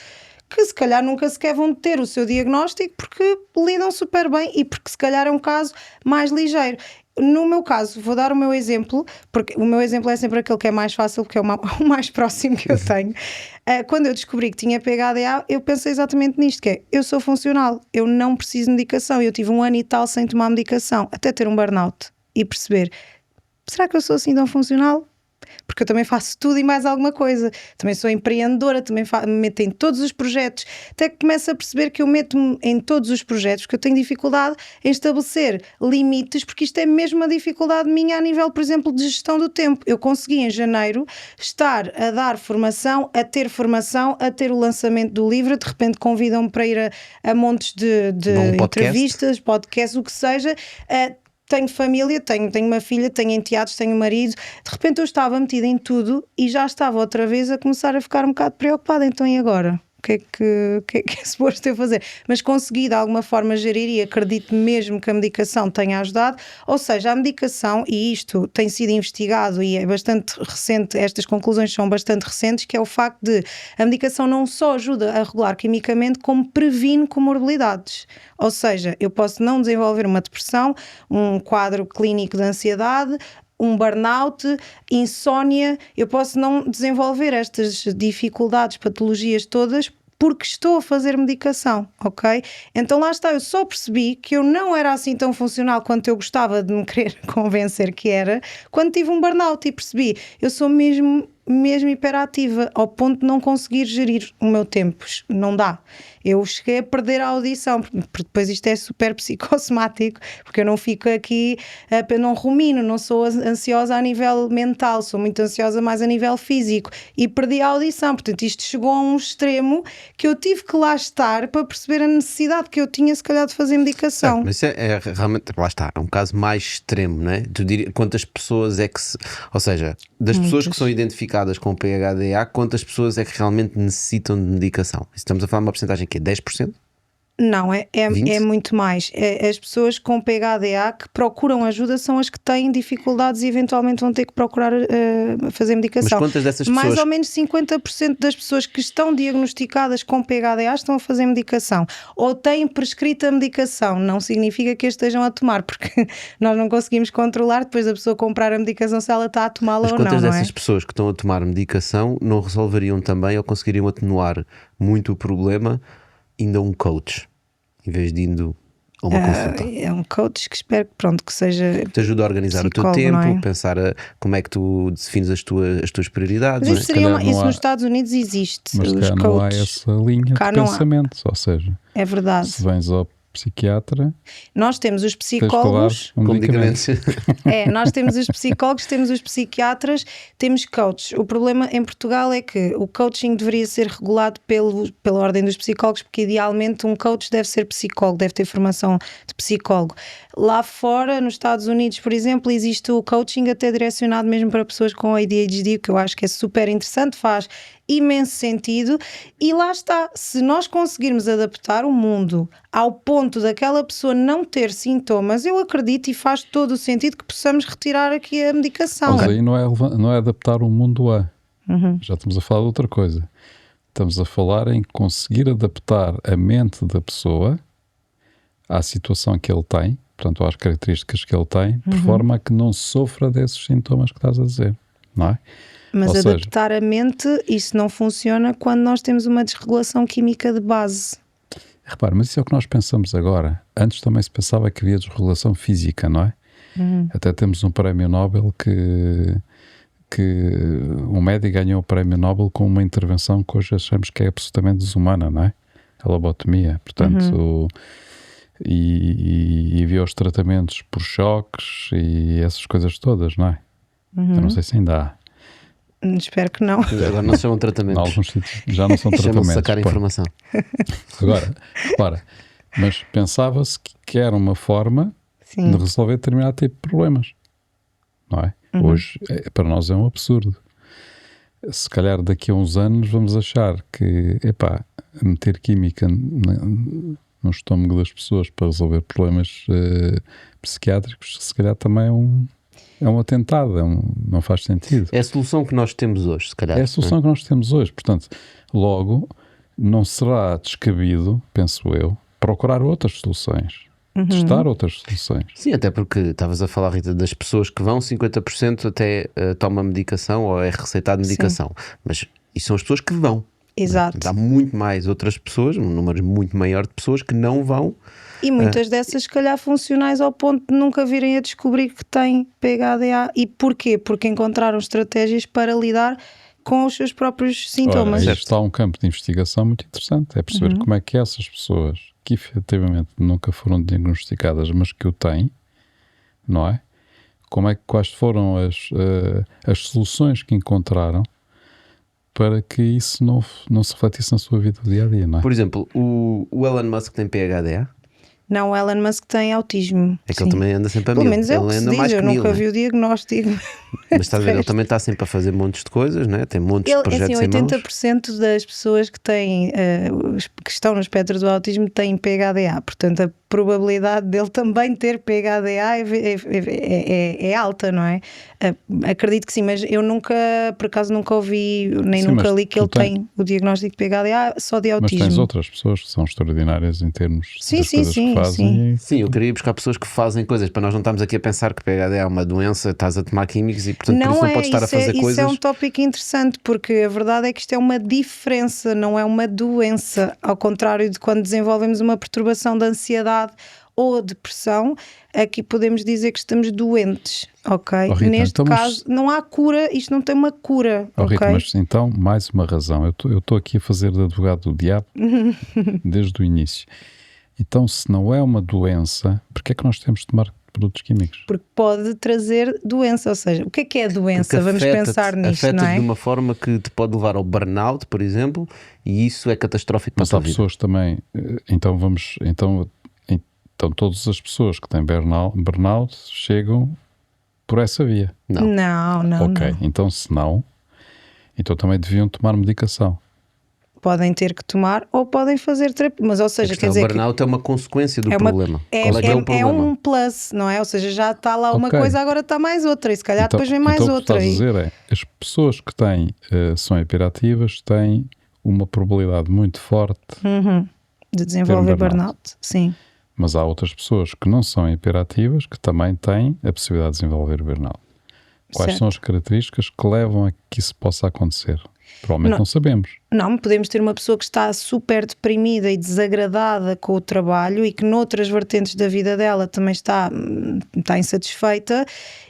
que se calhar nunca sequer vão ter o seu diagnóstico porque lidam super bem e porque se calhar é um caso mais ligeiro. No meu caso, vou dar o meu exemplo, porque o meu exemplo é sempre aquele que é mais fácil, porque é o mais próximo que eu tenho. Quando eu descobri que tinha PHDA, eu pensei exatamente nisto, que é: eu sou funcional, eu não preciso de medicação. Eu tive 1 ano e tal sem tomar medicação, até ter um burnout e perceber: será que eu sou assim tão funcional? porque eu também faço tudo e mais alguma coisa. Também sou empreendedora, também me meto em todos os projetos. Até que começo a perceber que eu meto-me em todos os projetos, porque eu tenho dificuldade em estabelecer limites, porque isto é mesmo uma dificuldade minha a nível, por exemplo, de gestão do tempo. Eu consegui em janeiro estar a dar formação, a ter o lançamento do livro, de repente convidam-me para ir a montes de entrevistas, podcasts, o que seja. Tenho família, tenho uma filha, tenho enteados, tenho um marido. De repente eu estava metida em tudo e já estava outra vez a começar a ficar um bocado preocupada. Então e agora? O que é suposto eu fazer? Mas consegui de alguma forma gerir e acredito mesmo que a medicação tenha ajudado. Ou seja, a medicação, e isto tem sido investigado e é bastante recente, estas conclusões são bastante recentes, que é o facto de a medicação não só ajuda a regular quimicamente, como previne comorbilidades. Ou seja, eu posso não desenvolver uma depressão, um quadro clínico de ansiedade, um burnout, insónia. Eu posso não desenvolver estas dificuldades, patologias todas, porque estou a fazer medicação, ok? Então lá está, eu só percebi que eu não era assim tão funcional quanto eu gostava de me querer convencer que era, quando tive um burnout e percebi, eu sou mesmo hiperativa, ao ponto de não conseguir gerir o meu tempo. Não dá. Eu cheguei a perder a audição, porque depois isto é super psicossomático, porque eu não fico aqui, eu não rumino, não sou ansiosa a nível mental, sou muito ansiosa mais a nível físico, e perdi a audição. Portanto, isto chegou a um extremo que eu tive que lá estar para perceber a necessidade que eu tinha, se calhar, de fazer medicação. Mas isso é realmente, lá está, é um caso mais extremo, não é? Tu diria, quantas pessoas é que ou seja, das pessoas que são identificadas com PHDA, quantas pessoas é que realmente necessitam de medicação? Estamos a falar de uma porcentagem que é 10%? Não, é muito mais. As pessoas com PHDA que procuram ajuda são as que têm dificuldades e eventualmente vão ter que procurar fazer medicação. Mas quantas dessas pessoas? Mais ou menos 50% das pessoas que estão diagnosticadas com PHDA estão a fazer medicação ou têm prescrita a medicação. Não significa que estejam a tomar, porque nós não conseguimos controlar depois da pessoa comprar a medicação se ela está a tomá-la ou não. Mas quantas não dessas pessoas que estão a tomar medicação não resolveriam também ou conseguiriam atenuar muito o problema indo a um coach, em vez de indo a uma consulta? É um coach que espero que seja te ajuda a organizar o teu tempo, pensar como é que tu defines as tuas prioridades. Mas isso nos Estados Unidos existe. Mas cá não há essa linha de pensamento, ou seja, é verdade. Se vens ao psiquiatra, nós temos os psicólogos com medicamentos. Nós temos os psicólogos, temos os psiquiatras, temos coaches. O problema em Portugal é que o coaching deveria ser regulado pela ordem dos psicólogos, porque idealmente um coach deve ser psicólogo, deve ter formação de psicólogo. Lá fora, nos Estados Unidos, por exemplo, existe o coaching até direcionado mesmo para pessoas com ADHD, que eu acho que é super interessante, faz imenso sentido, e lá está, se nós conseguirmos adaptar o mundo ao ponto daquela pessoa não ter sintomas, eu acredito e faz todo o sentido que possamos retirar aqui a medicação. Mas aí não é adaptar o mundo a. Já estamos a falar de outra coisa. Estamos a falar em conseguir adaptar a mente da pessoa à situação que ele tem, portanto às características que ele tem, por forma a que não sofra desses sintomas que estás a dizer, não é? Mas adaptar a mente, isso não funciona quando nós temos uma desregulação química de base. Repara, mas isso é o que nós pensamos agora. Antes também se pensava que havia desregulação física, não é? Até temos um prémio Nobel que um médico ganhou o prémio Nobel com uma intervenção que hoje achamos que é absolutamente desumana, não é? A lobotomia, portanto... E havia os tratamentos por choques e essas coisas todas, não é? Eu não sei se ainda há. Espero que não. Agora não são tratamentos. Em alguns sítios já não são tratamentos. Chamam-se sacar informação. Agora, repara, mas pensava-se que era uma forma de resolver determinado tipo de problemas, não é? Hoje, para nós é um absurdo. Se calhar daqui a uns anos vamos achar que, meter química no estômago das pessoas para resolver problemas psiquiátricos, se calhar também é um atentado, não faz sentido. É a solução que nós temos hoje, se calhar. É a solução que nós temos hoje. Portanto, logo, não será descabido, penso eu, procurar outras soluções. Testar outras soluções. Sim, até porque estavas a falar, Rita, das pessoas que vão, 50% até toma medicação ou é receitado medicação. Mas isso são as pessoas que vão. Exato. Há muito mais outras pessoas, um número muito maior de pessoas que não vão. E muitas dessas, se calhar, funcionais ao ponto de nunca virem a descobrir que têm PHDA. E porquê? Porque encontraram estratégias para lidar com os seus próprios sintomas. Ora, aí está um campo de investigação muito interessante. É perceber como é que essas pessoas que efetivamente nunca foram diagnosticadas, mas que o têm, não é? Quais foram as soluções que encontraram para que isso não se refletisse na sua vida do dia a dia, não é? Por exemplo, o Elon Musk tem PHDA. Não, o Elon Musk tem autismo. É que ele também anda sempre a Pelo mil. menos é o Ele que se anda diz, mais eu que mil, nunca né? vi o diagnóstico. Mas estás a ver, ele também está sempre a fazer montes de coisas, né? Tem montes de projetos assim, em mãos. 80% das pessoas que têm, que estão no espectro do autismo têm PHDA, portanto a probabilidade dele também ter PHDA é alta, não é? Acredito que sim, mas eu por acaso nunca ouvi, nem Sim, nunca mas li que ele tem o diagnóstico de PHDA, só de Mas autismo. tens outras pessoas que são extraordinárias em termos das coisas que fazem. Sim, eu queria ir buscar pessoas que fazem coisas, para nós não estarmos aqui a pensar que PHD é uma doença, estás a tomar químicos e portanto por isso não podes estar a fazer coisas. Isso é um tópico interessante, porque a verdade é que isto é uma diferença, não é uma doença, ao contrário de quando desenvolvemos uma perturbação de ansiedade ou depressão, aqui podemos dizer que estamos doentes, ok? Rita, Neste então, caso não há cura, isto não tem uma cura, ok? Rita, mas então, mais uma razão, eu estou aqui a fazer de advogado do diabo desde o início. Então, se não é uma doença, porquê é que nós temos de tomar produtos químicos? Porque pode trazer doença, ou seja, o que é a doença? Vamos pensar nisto, não é? Afeta-te de uma forma que te pode levar ao burnout, por exemplo, e isso é catastrófico para a tua vida. Mas há pessoas também, então todas as pessoas que têm burnout chegam por essa via. Não. Ok, então se não, então também deviam tomar medicação. Podem ter que tomar ou podem fazer terapia, mas ou seja, quer dizer o burnout é uma consequência do problema. É um plus, não é? Ou seja, já está lá uma coisa, agora está mais outra e se calhar depois vem mais outra. O que estás a dizer as pessoas que são hiperativas têm uma probabilidade muito forte de desenvolver burnout. Sim. Mas há outras pessoas que não são hiperativas que também têm a possibilidade de desenvolver burnout. Quais são as características que levam a que isso possa acontecer? Provavelmente não sabemos. Não, podemos ter uma pessoa que está super deprimida e desagradada com o trabalho e que noutras vertentes da vida dela também está insatisfeita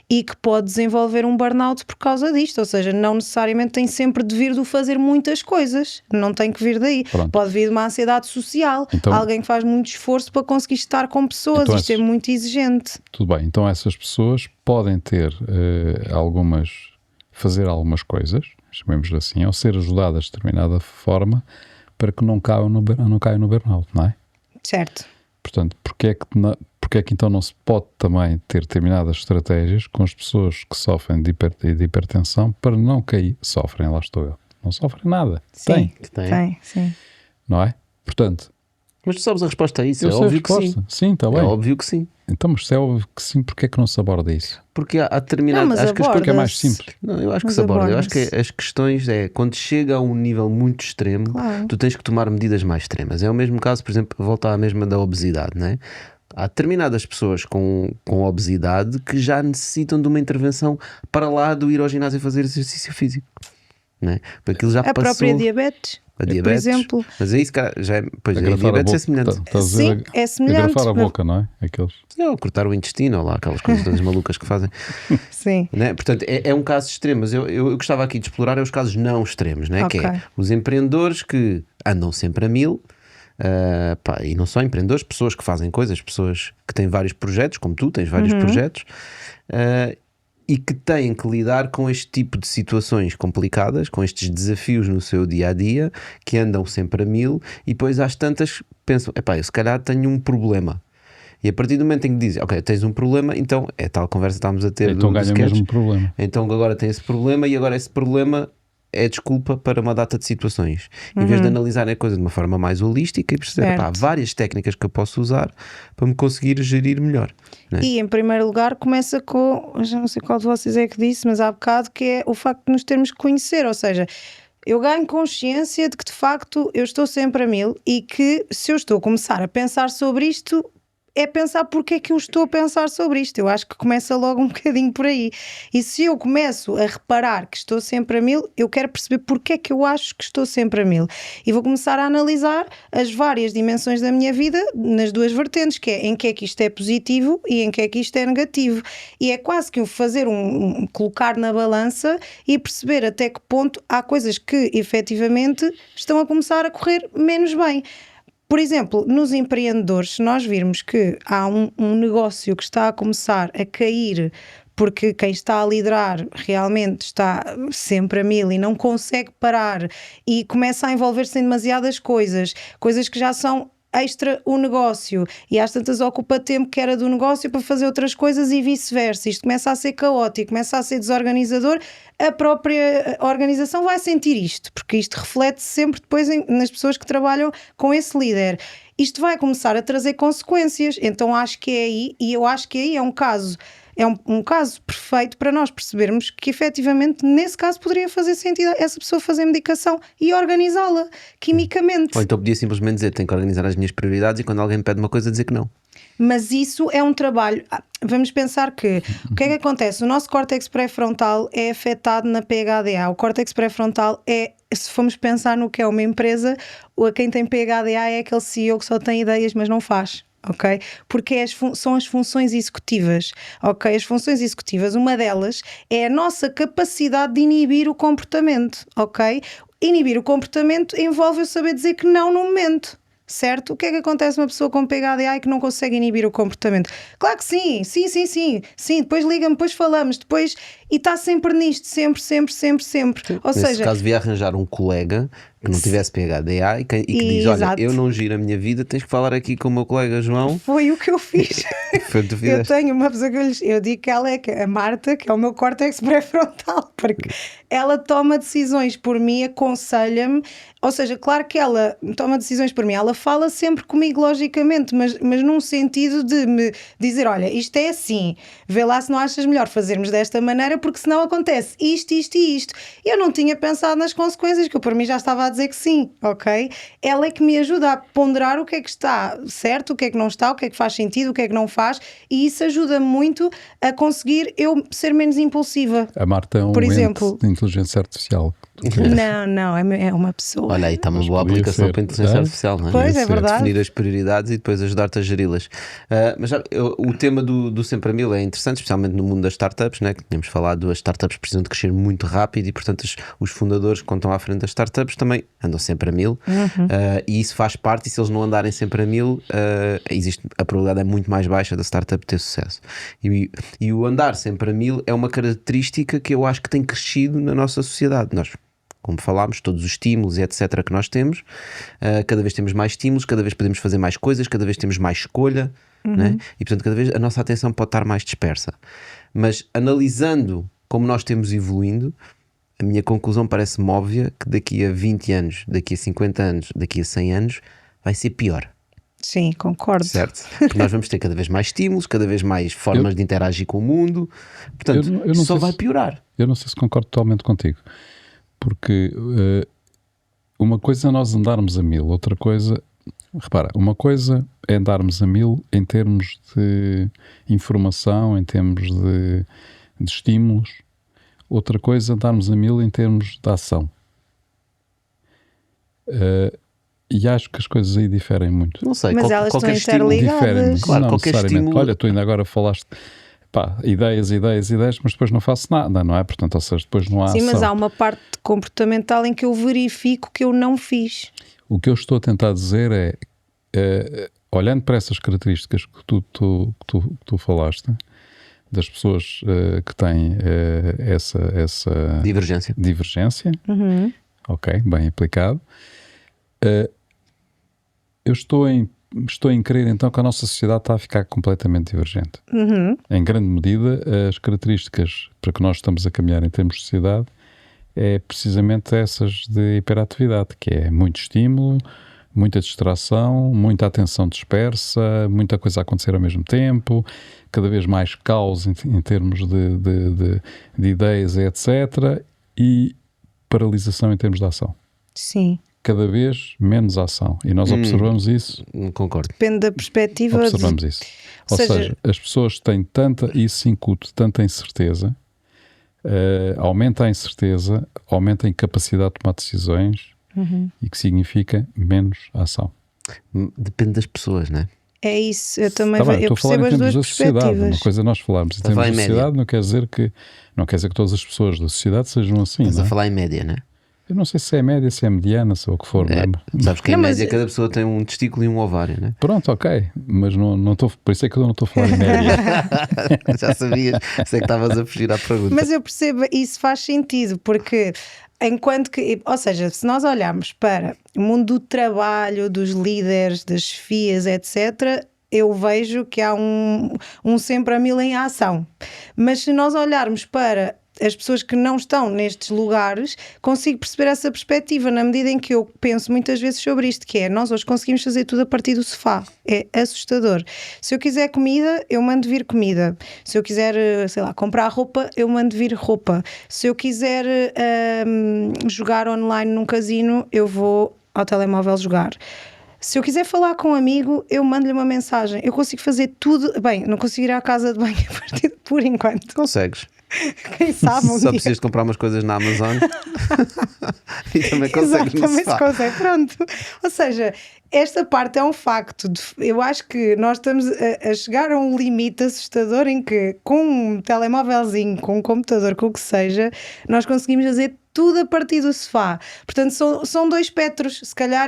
e que pode desenvolver um burnout por causa disto, ou seja, não necessariamente tem sempre de vir do fazer muitas coisas, não tem que vir daí. Pronto. Pode vir de uma ansiedade social, alguém que faz muito esforço para conseguir estar com pessoas, então isto é muito exigente. Tudo bem, então essas pessoas podem ter fazer algumas coisas, chamemos-lhe assim, ou ser ajudadas de determinada forma para que não caiam no burnout, não é? Certo. Portanto, porque é que então não se pode também ter determinadas estratégias com as pessoas que sofrem de hipertensão para não cair? Sofrem, lá estou eu. Não sofrem nada. Sim, tem. Sim. Não é? Portanto... Mas tu sabes a resposta a isso? É óbvio que sim. Sim, está bem. É óbvio que sim. Então, mas se é óbvio que sim, porque é que não se aborda isso? Porque há determinadas... Não, mas acho que porque é mais simples. Não, eu acho que se aborda. Eu acho que as questões quando chega a um nível muito extremo, tu tens que tomar medidas mais extremas. É o mesmo caso, por exemplo, voltar à mesma da obesidade, não é? Há determinadas pessoas com obesidade que já necessitam de uma intervenção para lá do ir ao ginásio e fazer exercício físico. Não é? Porque aquilo já passou... própria diabetes. Por exemplo. Mas é isso, cara, já pois a diabetes é semelhante. Sim, é semelhante. Agrafar a boca, não é? Ou cortar o intestino, ou lá aquelas coisas todas malucas que fazem. Sim. Né? Portanto, é um caso extremo, mas eu gostava aqui de explorar os casos não extremos, né? Okay. Que é os empreendedores que andam sempre a mil, e não só empreendedores, pessoas que fazem coisas, pessoas que têm vários projetos, como tu tens vários projetos, e que têm que lidar com este tipo de situações complicadas, com estes desafios no seu dia-a-dia, que andam sempre a mil, e depois às tantas pensam, eu se calhar tenho um problema. E a partir do momento em que dizem, ok, tens um problema, então é tal conversa que estávamos a ter. Então ganha o mesmo problema. Então agora tem esse problema e agora esse problema é desculpa para uma data de situações. Em vez de analisar a coisa de uma forma mais holística e perceber, há várias técnicas que eu posso usar para me conseguir gerir melhor. Né? E em primeiro lugar começa com, já não sei qual de vocês é que disse, mas há bocado, que é o facto de nos termos que conhecer, ou seja, eu ganho consciência de que de facto eu estou sempre a mil e que se eu estou a começar a pensar sobre isto é pensar porque é que eu estou a pensar sobre isto. Eu acho que começa logo um bocadinho por aí. E se eu começo a reparar que estou sempre a 1000, eu quero perceber porque é que eu acho que estou sempre a 1000. E vou começar a analisar as várias dimensões da minha vida nas duas vertentes, que é em que é que isto é positivo e em que é que isto é negativo. E é quase que fazer colocar na balança e perceber até que ponto há coisas que efetivamente estão a começar a correr menos bem. Por exemplo, nos empreendedores, se nós virmos que há um negócio que está a começar a cair porque quem está a liderar realmente está sempre a 1000 e não consegue parar e começa a envolver-se em demasiadas coisas que já são extra o negócio e às tantas ocupa tempo que era do negócio para fazer outras coisas e vice-versa. Isto começa a ser caótico, começa a ser desorganizador, a própria organização vai sentir isto, porque isto reflete-se sempre depois nas pessoas que trabalham com esse líder. Isto vai começar a trazer consequências, então acho que é aí, e eu acho que aí é um caso perfeito para nós percebermos que efetivamente nesse caso poderia fazer sentido essa pessoa fazer medicação e organizá-la quimicamente. Ou então podia simplesmente dizer, tenho que organizar as minhas prioridades, e quando alguém me pede uma coisa dizer que não. Mas isso é um trabalho. Vamos pensar que o que é que acontece? O nosso córtex pré-frontal é afetado na PHDA. O córtex pré-frontal é, se formos pensar no que é uma empresa, quem tem PHDA é aquele CEO que só tem ideias mas não faz. Ok? Porque são as funções executivas, ok? As funções executivas, uma delas é a nossa capacidade de inibir o comportamento, ok? Inibir o comportamento envolve eu saber dizer que não no momento. Certo? O que é que acontece uma pessoa com PHDA e que não consegue inibir o comportamento? Claro que sim, depois liga-me, depois falamos, depois... E está sempre nisto, sempre. Ou Nesse seja, caso, devia arranjar um colega que não tivesse PHDA e que diz, olha, exato. eu não giro a minha vida, tens que falar aqui com o meu colega João. Foi o que eu fiz. Foi o que tu Eu fizeste. tenho uma pessoa que eu digo que ela é a Marta, que é o meu córtex pré-frontal, porque ela toma decisões por mim, aconselha-me, ou seja, claro que ela toma decisões por mim, ela fala sempre comigo logicamente, mas num sentido de me dizer, olha, isto é assim, vê lá se não achas melhor fazermos desta maneira, porque senão acontece isto e isto. Eu não tinha pensado nas consequências, que eu por mim já estava a dizer que sim, ok? Ela é que me ajuda a ponderar o que é que está certo, o que é que não está, o que é que faz sentido, o que é que não faz, e isso ajuda muito a conseguir eu ser menos impulsiva. A Marta é um por ente exemplo, de inteligência artificial. não, é uma pessoa. Olha, aí está uma Mas boa podia aplicação ser, para a inteligência é? artificial, não é? Pois, Podia é ser. verdade. Definir as prioridades e depois ajudar-te a geri-las. Mas já, o tema do sempre a 1000 é interessante, especialmente no mundo das startups, né? Que tínhamos falado, as startups precisam de crescer muito rápido e, portanto, os fundadores, quando estão à frente das startups, também andam sempre a 1000. E isso faz parte, e se eles não andarem sempre a 1000, a probabilidade é muito mais baixa da startup ter sucesso. E o andar sempre a 1000 é uma característica que eu acho que tem crescido na nossa sociedade. Nós, como falámos, todos os estímulos e etc. que nós temos, cada vez temos mais estímulos, cada vez podemos fazer mais coisas, cada vez temos mais escolha, né? E portanto cada vez a nossa atenção pode estar mais dispersa. Mas analisando como nós temos evoluindo, a minha conclusão parece-me óbvia que daqui a 20 anos, daqui a 50 anos, daqui a 100 anos vai ser pior. Sim, concordo. Certo? Porque nós vamos ter cada vez mais estímulos, cada vez mais formas de interagir com o mundo, portanto eu não só sei vai se- piorar. Eu não sei se concordo totalmente contigo, porque uma coisa é nós andarmos a 1000, outra coisa, repara, uma coisa é andarmos a 1000 em termos de informação, em termos de estímulos, outra coisa é andarmos a 1000 em termos de ação. E acho que as coisas aí diferem muito. Não sei, Mas elas qualquer estão estímulo interligadas. Diferem muito, Claro, não qualquer necessariamente. estímulo- Olha, tu ainda agora falaste, pá, ideias, mas depois não faço nada, não é? Portanto, ou seja, depois não há Sim, ação. mas há uma parte comportamental em que eu verifico que eu não fiz. O que eu estou a tentar dizer é, olhando para essas características que tu falaste, das pessoas que têm essa divergência. ok, bem aplicado, eu estou em crer então que a nossa sociedade está a ficar completamente divergente. Em grande medida, as características para que nós estamos a caminhar em termos de sociedade é precisamente essas de hiperatividade, que é muito estímulo, muita distração, muita atenção dispersa, muita coisa a acontecer ao mesmo tempo, cada vez mais caos em termos de ideias, etc. E paralisação em termos de ação. Sim. cada vez menos ação. E nós observamos isso. Concordo. Depende da perspectiva. Observamos isso. Ou seja, as pessoas têm tanta, isso incute tanta incerteza, aumenta a incerteza, aumenta a incapacidade de tomar decisões, e que significa menos ação. Depende das pessoas, não é? É isso, eu também Tá bem, eu percebo as duas perspectivas. Uma coisa é nós falarmos em termos de sociedade, não quer dizer que todas as pessoas da sociedade sejam assim. Estás não é? a falar em média, não é? Eu não sei se é média, se é mediana, se é o que for. É, Não é? sabes que em Não, mas- média cada pessoa tem um testículo e um ovário, não é? Pronto, ok, mas não estou, por isso é que eu não estou a falar em média. Já sabias, sei que estavas a fugir à pergunta. Mas eu percebo, isso faz sentido, porque enquanto que, ou seja, se nós olharmos para o mundo do trabalho, dos líderes, das chefias, etc., eu vejo que há um sempre a mil em ação. Mas se nós olharmos para as pessoas que não estão nestes lugares, consigo perceber essa perspectiva na medida em que eu penso muitas vezes sobre isto, que é, nós hoje conseguimos fazer tudo a partir do sofá. É assustador. Se eu quiser comida, eu mando vir comida. Se eu quiser, sei lá, comprar roupa, eu mando vir roupa. Se eu quiser jogar online num casino, eu vou ao telemóvel jogar. Se eu quiser falar com um amigo, eu mando-lhe uma mensagem. Eu consigo fazer tudo. Bem, não consigo ir à casa de banho por enquanto. Consegues. Quem sabe um Só dia. precisas de comprar umas coisas na Amazon e também consegues no Exatamente, sofá. consegue, pronto. Ou seja, esta parte é um facto. Eu acho que nós estamos a chegar a um limite assustador em que, com um telemóvelzinho, com um computador, com o que seja, nós conseguimos fazer tudo a partir do sofá. Portanto, são dois espectros. Se calhar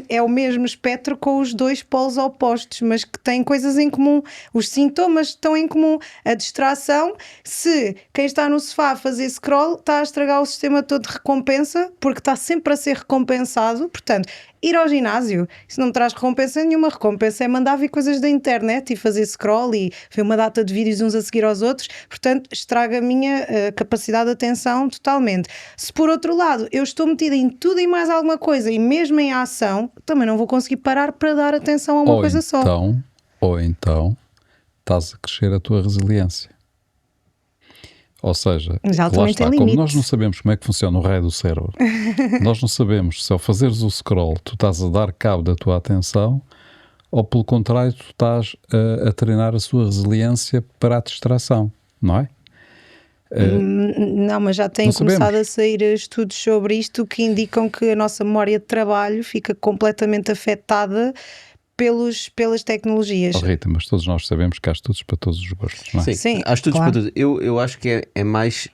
é o mesmo espectro com os dois polos opostos, mas que têm coisas em comum. Os sintomas estão em comum. A distração, se quem está no sofá a fazer scroll está a estragar o sistema todo de recompensa, porque está sempre a ser recompensado. Portanto, ir ao ginásio, isso não me traz recompensa nenhuma. Recompensa é mandar vir coisas da internet e fazer scroll e ver uma data de vídeos uns a seguir aos outros. Portanto, estraga a minha capacidade de atenção totalmente. Se por outro lado eu estou metida em tudo e mais alguma coisa e mesmo em ação, também não vou conseguir parar para dar atenção a uma coisa só. Ou então estás a crescer a tua resiliência. Ou seja, lá está, como nós não sabemos como é que funciona o raio do cérebro, nós não sabemos se ao fazeres o scroll tu estás a dar cabo da tua atenção ou pelo contrário tu estás a treinar a sua resiliência para a distração, não é? Não, mas já têm começado a sair estudos sobre isto que indicam que a nossa memória de trabalho fica completamente afetada pelas tecnologias. Rita, mas todos nós sabemos que há estudos para todos os gostos, não é? Sim, há estudos claro. para tudo. Eu acho que é mais,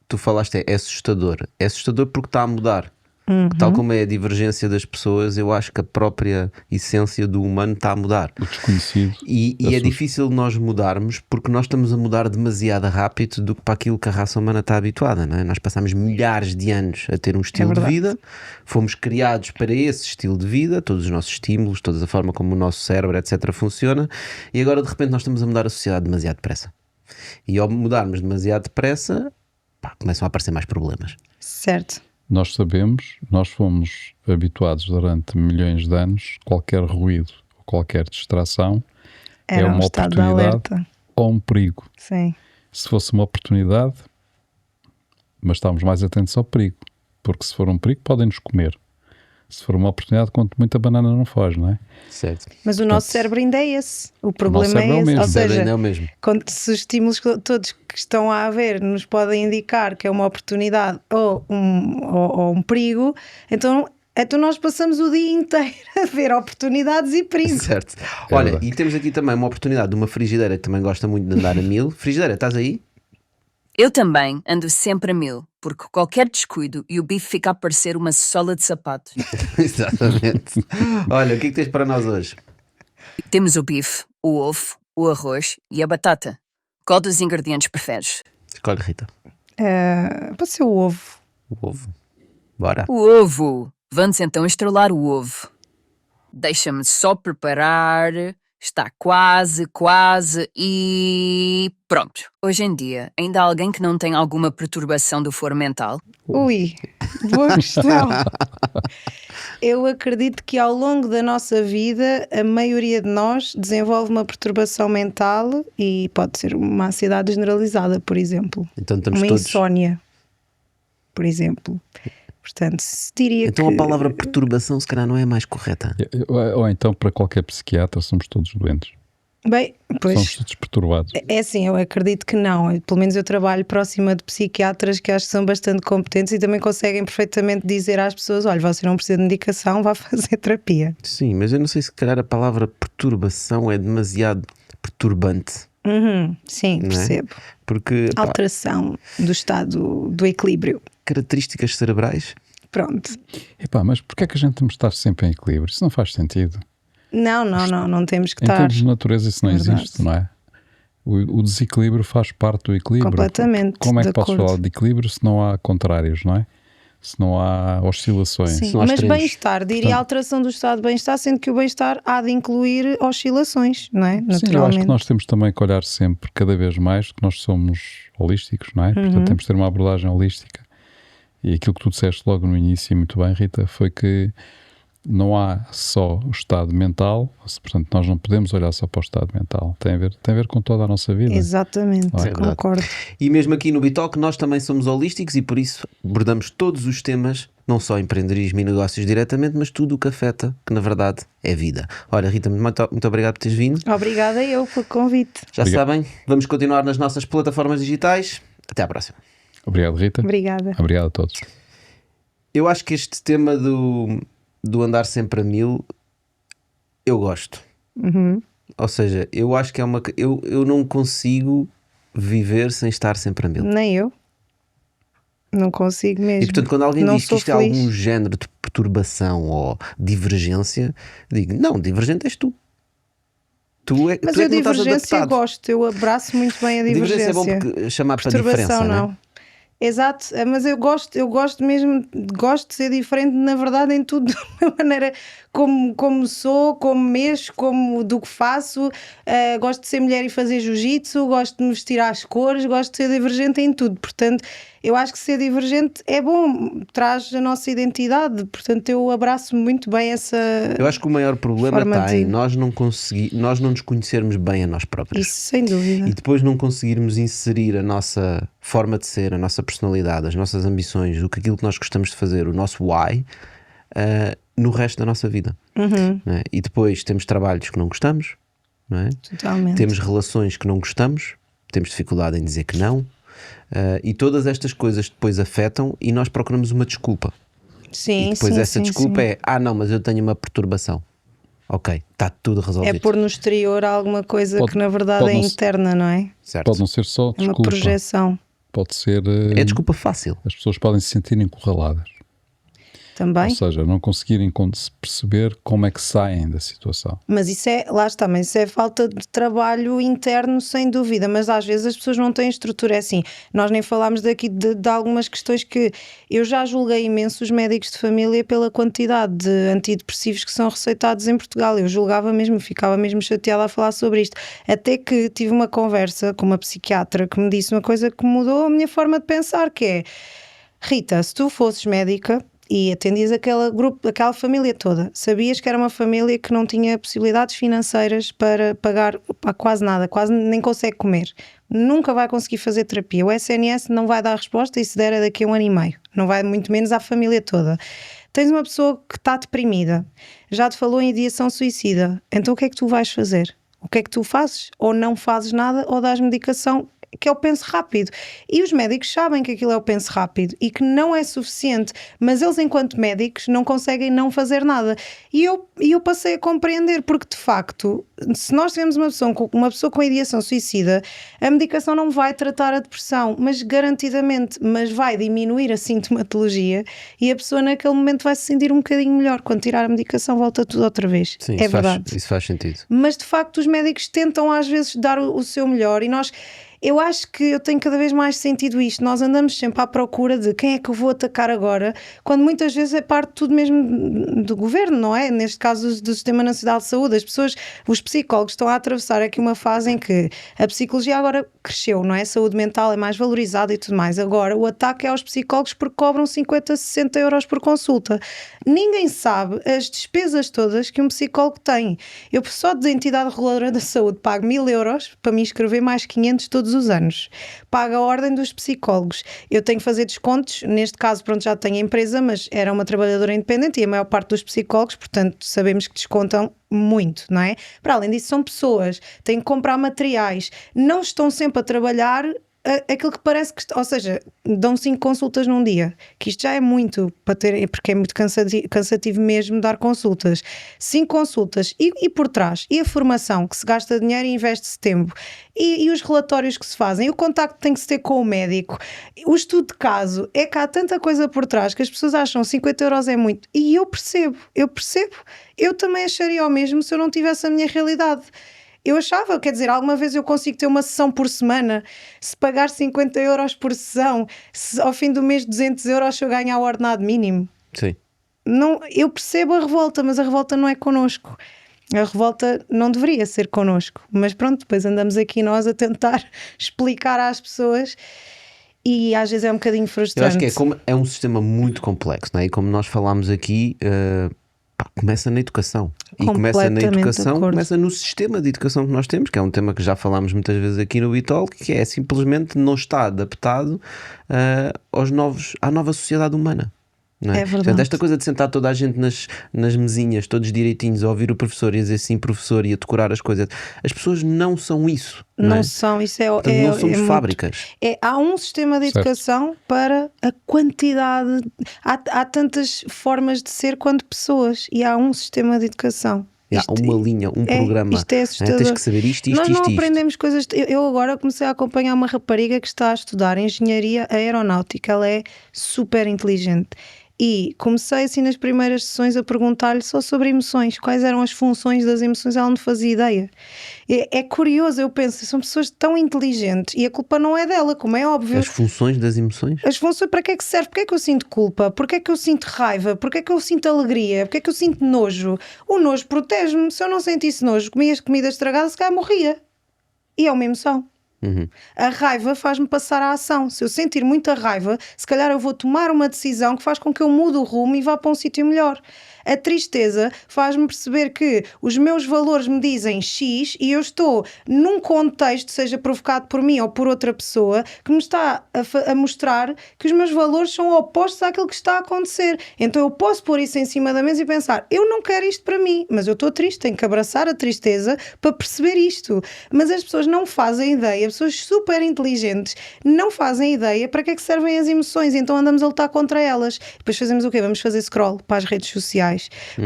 tu falaste, é assustador. É assustador porque está a mudar. Tal como é a divergência das pessoas, eu acho que a própria essência do humano está a mudar. O desconhecido. E é difícil nós mudarmos porque nós estamos a mudar demasiado rápido do que para aquilo que a raça humana está habituada, não é? Nós passamos milhares de anos a ter um estilo de vida, fomos criados para esse estilo de vida, todos os nossos estímulos, toda a forma como o nosso cérebro, etc. funciona, e agora de repente nós estamos a mudar a sociedade demasiado depressa. E ao mudarmos demasiado depressa, começam a aparecer mais problemas. Certo. Nós sabemos, nós fomos habituados durante milhões de anos, qualquer ruído ou qualquer distração é uma oportunidade ou um perigo. Sim. Se fosse uma oportunidade, mas estamos mais atentos ao perigo, porque se for um perigo podem-nos comer. Se for uma oportunidade, quanto muita banana não foge, não é? Certo. Mas o nosso cérebro ainda é esse. O problema é esse. Ou seja, é o mesmo. Se os estímulos todos que estão a haver nos podem indicar que é uma oportunidade ou um perigo, então nós passamos o dia inteiro a ver oportunidades e perigos. Certo. Olha, e temos aqui também uma oportunidade de uma frigideira que também gosta muito de andar a 1000. Frigideira, estás aí? Eu também ando sempre a 1000, porque qualquer descuido e o bife fica a parecer uma sola de sapato. Exatamente. Olha, o que é que tens para nós hoje? Temos o bife, o ovo, o arroz e a batata. Qual dos ingredientes preferes? Escolhe, Rita. Pode ser o ovo. O ovo. Bora. O ovo! Vamos então estrelar o ovo. Deixa-me só preparar... Está quase e... Pronto. Hoje em dia, ainda há alguém que não tem alguma perturbação do foro mental? Ui, boa questão. Eu acredito que ao longo da nossa vida, a maioria de nós desenvolve uma perturbação mental e pode ser uma ansiedade generalizada, por exemplo. Então estamos uma todos... insónia, por exemplo. Portanto, diria Então que... a palavra perturbação se calhar não é mais correta. Ou então, para qualquer psiquiatra, somos todos doentes. Bem, pois... Somos todos perturbados. É assim, eu acredito que não. Pelo menos eu trabalho próxima de psiquiatras que acho que são bastante competentes e também conseguem perfeitamente dizer às pessoas: olha, você não precisa de medicação, vá fazer terapia. Sim, mas eu não sei se calhar a palavra perturbação é demasiado perturbante. Sim, Não é? percebo. Porque pá, Alteração do estado do equilíbrio. características cerebrais. Pronto. Epá, mas porquê é que a gente temos de estar sempre em equilíbrio? Isso não faz sentido. Não temos que Em estar. termos de natureza isso não Verdade. existe, não é? O desequilíbrio faz parte do equilíbrio. Completamente Como é que de podes acordo. falar de equilíbrio se não há contrários, não é? Se não há oscilações. Sim, não há mas extremos. bem-estar, diria Portanto- alteração do estado de bem-estar, sendo que o bem-estar há de incluir oscilações, não é? Sim, eu acho Naturalmente. que nós temos também que olhar sempre, cada vez mais, que nós somos holísticos, não é? Portanto, temos de ter uma abordagem holística. E aquilo que tu disseste logo no início, e muito bem, Rita, foi que não há só o estado mental, portanto, nós não podemos olhar só para o estado mental. Tem a ver com toda a nossa vida. Exatamente, É verdade. concordo. E mesmo aqui no Bitalk nós também somos holísticos e por isso abordamos todos os temas, não só empreendedorismo e negócios diretamente, mas tudo o que afeta, que na verdade é vida. Olha, Rita, muito obrigado por teres vindo. Obrigada eu pelo convite. Já Obrigado. sabem, vamos continuar nas nossas plataformas digitais. Até à próxima. Obrigado, Rita. Obrigada. Obrigado a todos. Eu acho que este tema do andar sempre a mil, eu gosto. Ou seja, eu acho que é eu não consigo viver sem estar sempre a mil. Nem eu. Não consigo mesmo. E portanto, quando alguém Não diz que sou isto é feliz. algum género de perturbação ou divergência, digo, não, divergente és tu. Tu é, Mas tu é eu que não estás divergência adaptado. gosto, eu abraço muito bem a divergência. Divergência é bom porque chamar para Perturbação diferença, não. né? Exato, mas eu gosto mesmo, gosto de ser diferente, na verdade, em tudo, da maneira como sou, como mexo, do que faço. Gosto de ser mulher e fazer jiu-jitsu, gosto de me vestir às cores, gosto de ser divergente em tudo. Portanto, eu acho que ser divergente é bom, traz a nossa identidade. Portanto, eu abraço muito bem essa. Eu acho que o maior problema forma está de- em nós não nos conhecermos bem a nós próprios. Isso, sem dúvida. E depois não conseguirmos inserir a nossa forma de ser, a nossa personalidade, as nossas ambições, aquilo que nós gostamos de fazer, o nosso why, no resto da nossa vida. Não é? E depois temos trabalhos que não gostamos, não é? Totalmente. Temos relações que não gostamos, temos dificuldade em dizer que não, e todas estas coisas depois afetam e nós procuramos uma desculpa. Sim, E depois sim, essa sim, desculpa sim. é, não, mas eu tenho uma perturbação. Ok, está tudo resolvido. É pôr no exterior alguma coisa Pode- que na verdade pode é não se- interna, não é? Certo. Pode não ser só É uma desculpa. projeção Pode ser. É desculpa fácil. As pessoas podem se sentir encurraladas. também. Ou seja, não conseguirem perceber como é que saem da situação. Mas isso é, lá está, mas isso é falta de trabalho interno, sem dúvida. Mas às vezes as pessoas não têm estrutura. É assim, nós nem falámos daqui de algumas questões que eu já julguei imensos médicos de família pela quantidade de antidepressivos que são receitados em Portugal. Eu julgava mesmo, ficava mesmo chateada a falar sobre isto. Até que tive uma conversa com uma psiquiatra que me disse uma coisa que mudou a minha forma de pensar, que é: Rita, se tu fosses médica e atendias aquela família toda, sabias que era uma família que não tinha possibilidades financeiras para pagar quase nada, quase nem consegue comer, nunca vai conseguir fazer terapia, o SNS não vai dar resposta e se der é daqui a 1 ano e meio, não vai muito menos à família toda. Tens uma pessoa que está deprimida, já te falou em ideação suicida, então o que é que tu vais fazer? O que é que tu fazes? Ou não fazes nada ou dás medicação, que é o penso rápido. E os médicos sabem que aquilo é o penso rápido e que não é suficiente, mas eles, enquanto médicos, não conseguem não fazer nada. E eu passei a compreender, porque de facto, se nós tivermos uma pessoa com ideação suicida, a medicação não vai tratar a depressão, mas garantidamente, mas vai diminuir a sintomatologia e a pessoa naquele momento vai se sentir um bocadinho melhor. Quando tirar a medicação, volta tudo outra vez. Sim, É verdade. isso faz sentido. Mas de facto os médicos tentam às vezes dar o seu melhor e eu acho que eu tenho cada vez mais sentido isto. Nós andamos sempre à procura de quem é que eu vou atacar agora, quando muitas vezes é parte tudo mesmo do governo, não é? Neste caso do Sistema Nacional de Saúde. As pessoas, os psicólogos estão a atravessar aqui uma fase em que a psicologia agora cresceu, não é? A saúde mental é mais valorizada e tudo mais. Agora o ataque é aos psicólogos porque cobram 50, 60 euros por consulta. Ninguém sabe as despesas todas que um psicólogo tem. Eu só de entidade reguladora da saúde pago 1000 euros para me inscrever mais 500 todos todos os anos, paga a ordem dos psicólogos. Eu tenho que fazer descontos, neste caso, pronto, já tenho a empresa, mas era uma trabalhadora independente e a maior parte dos psicólogos, portanto, sabemos que descontam muito, não é? Para além disso, são pessoas, têm que comprar materiais, não estão sempre a trabalhar aquilo que parece que, ou seja, dão 5 consultas num dia, que isto já é muito para ter, porque é muito cansativo mesmo dar consultas. 5 consultas e por trás, e a formação que se gasta dinheiro e investe-se tempo, e os relatórios que se fazem, e o contacto que tem que se ter com o médico, o estudo de caso, é que há tanta coisa por trás que as pessoas acham 50 euros é muito, e eu percebo, eu também acharia o mesmo se eu não tivesse a minha realidade. Eu achava, quer dizer, alguma vez eu consigo ter uma sessão por semana, se pagar 50 euros por sessão, se ao fim do mês 200 euros se eu ganhar o ordenado mínimo. Sim. Não, eu percebo a revolta, mas a revolta não é connosco. A revolta não deveria ser connosco. Mas pronto, depois andamos aqui nós a tentar explicar às pessoas e às vezes é um bocadinho Eu frustrante. acho que é um sistema muito complexo, não é? E como nós falámos aqui, começa na educação. E começa na educação, começa no sistema de educação que nós temos, que é um tema que já falámos muitas vezes aqui no Bitalk, que é simplesmente não está adaptado à nova sociedade humana. Não é? É verdade. Portanto, esta coisa de sentar toda a gente nas mesinhas, todos direitinhos, a ouvir o professor e a dizer sim, professor, e a decorar as coisas, as pessoas não são isso. Não são, isso é. Portanto, não somos fábricas. Há um sistema de educação para a quantidade. Há tantas formas de ser quanto pessoas, e há um sistema de educação. Há uma linha, um programa. Isto é assustador. Tens que saber isto. Nós não aprendemos coisas. Eu agora comecei a acompanhar uma rapariga que está a estudar engenharia aeronáutica. Ela é super inteligente. E comecei assim nas primeiras sessões a perguntar-lhe só sobre emoções, quais eram as funções das emoções, ela não fazia ideia. É curioso, eu penso, são pessoas tão inteligentes e a culpa não é dela, como é óbvio. As funções das emoções? As funções, para que é que serve? Porque é que eu sinto culpa? Porque é que eu sinto raiva? Porque é que eu sinto alegria? Porque é que eu sinto nojo? O nojo protege-me. Se eu não sentisse nojo, comia comida estragada, se calhar morria. E é uma emoção. A raiva faz-me passar à ação. Se eu sentir muita raiva, se calhar eu vou tomar uma decisão que faz com que eu mude o rumo e vá para um sítio melhor. A tristeza faz-me perceber que os meus valores me dizem X e eu estou num contexto, seja provocado por mim ou por outra pessoa, que me está a mostrar que os meus valores são opostos àquilo que está a acontecer. Então eu posso pôr isso em cima da mesa e pensar, eu não quero isto para mim, mas eu estou triste, tenho que abraçar a tristeza para perceber isto. Mas as pessoas não fazem ideia, pessoas super inteligentes não fazem ideia para que é que servem as emoções, então andamos a lutar contra elas. Depois fazemos o quê? Vamos fazer scroll para as redes sociais.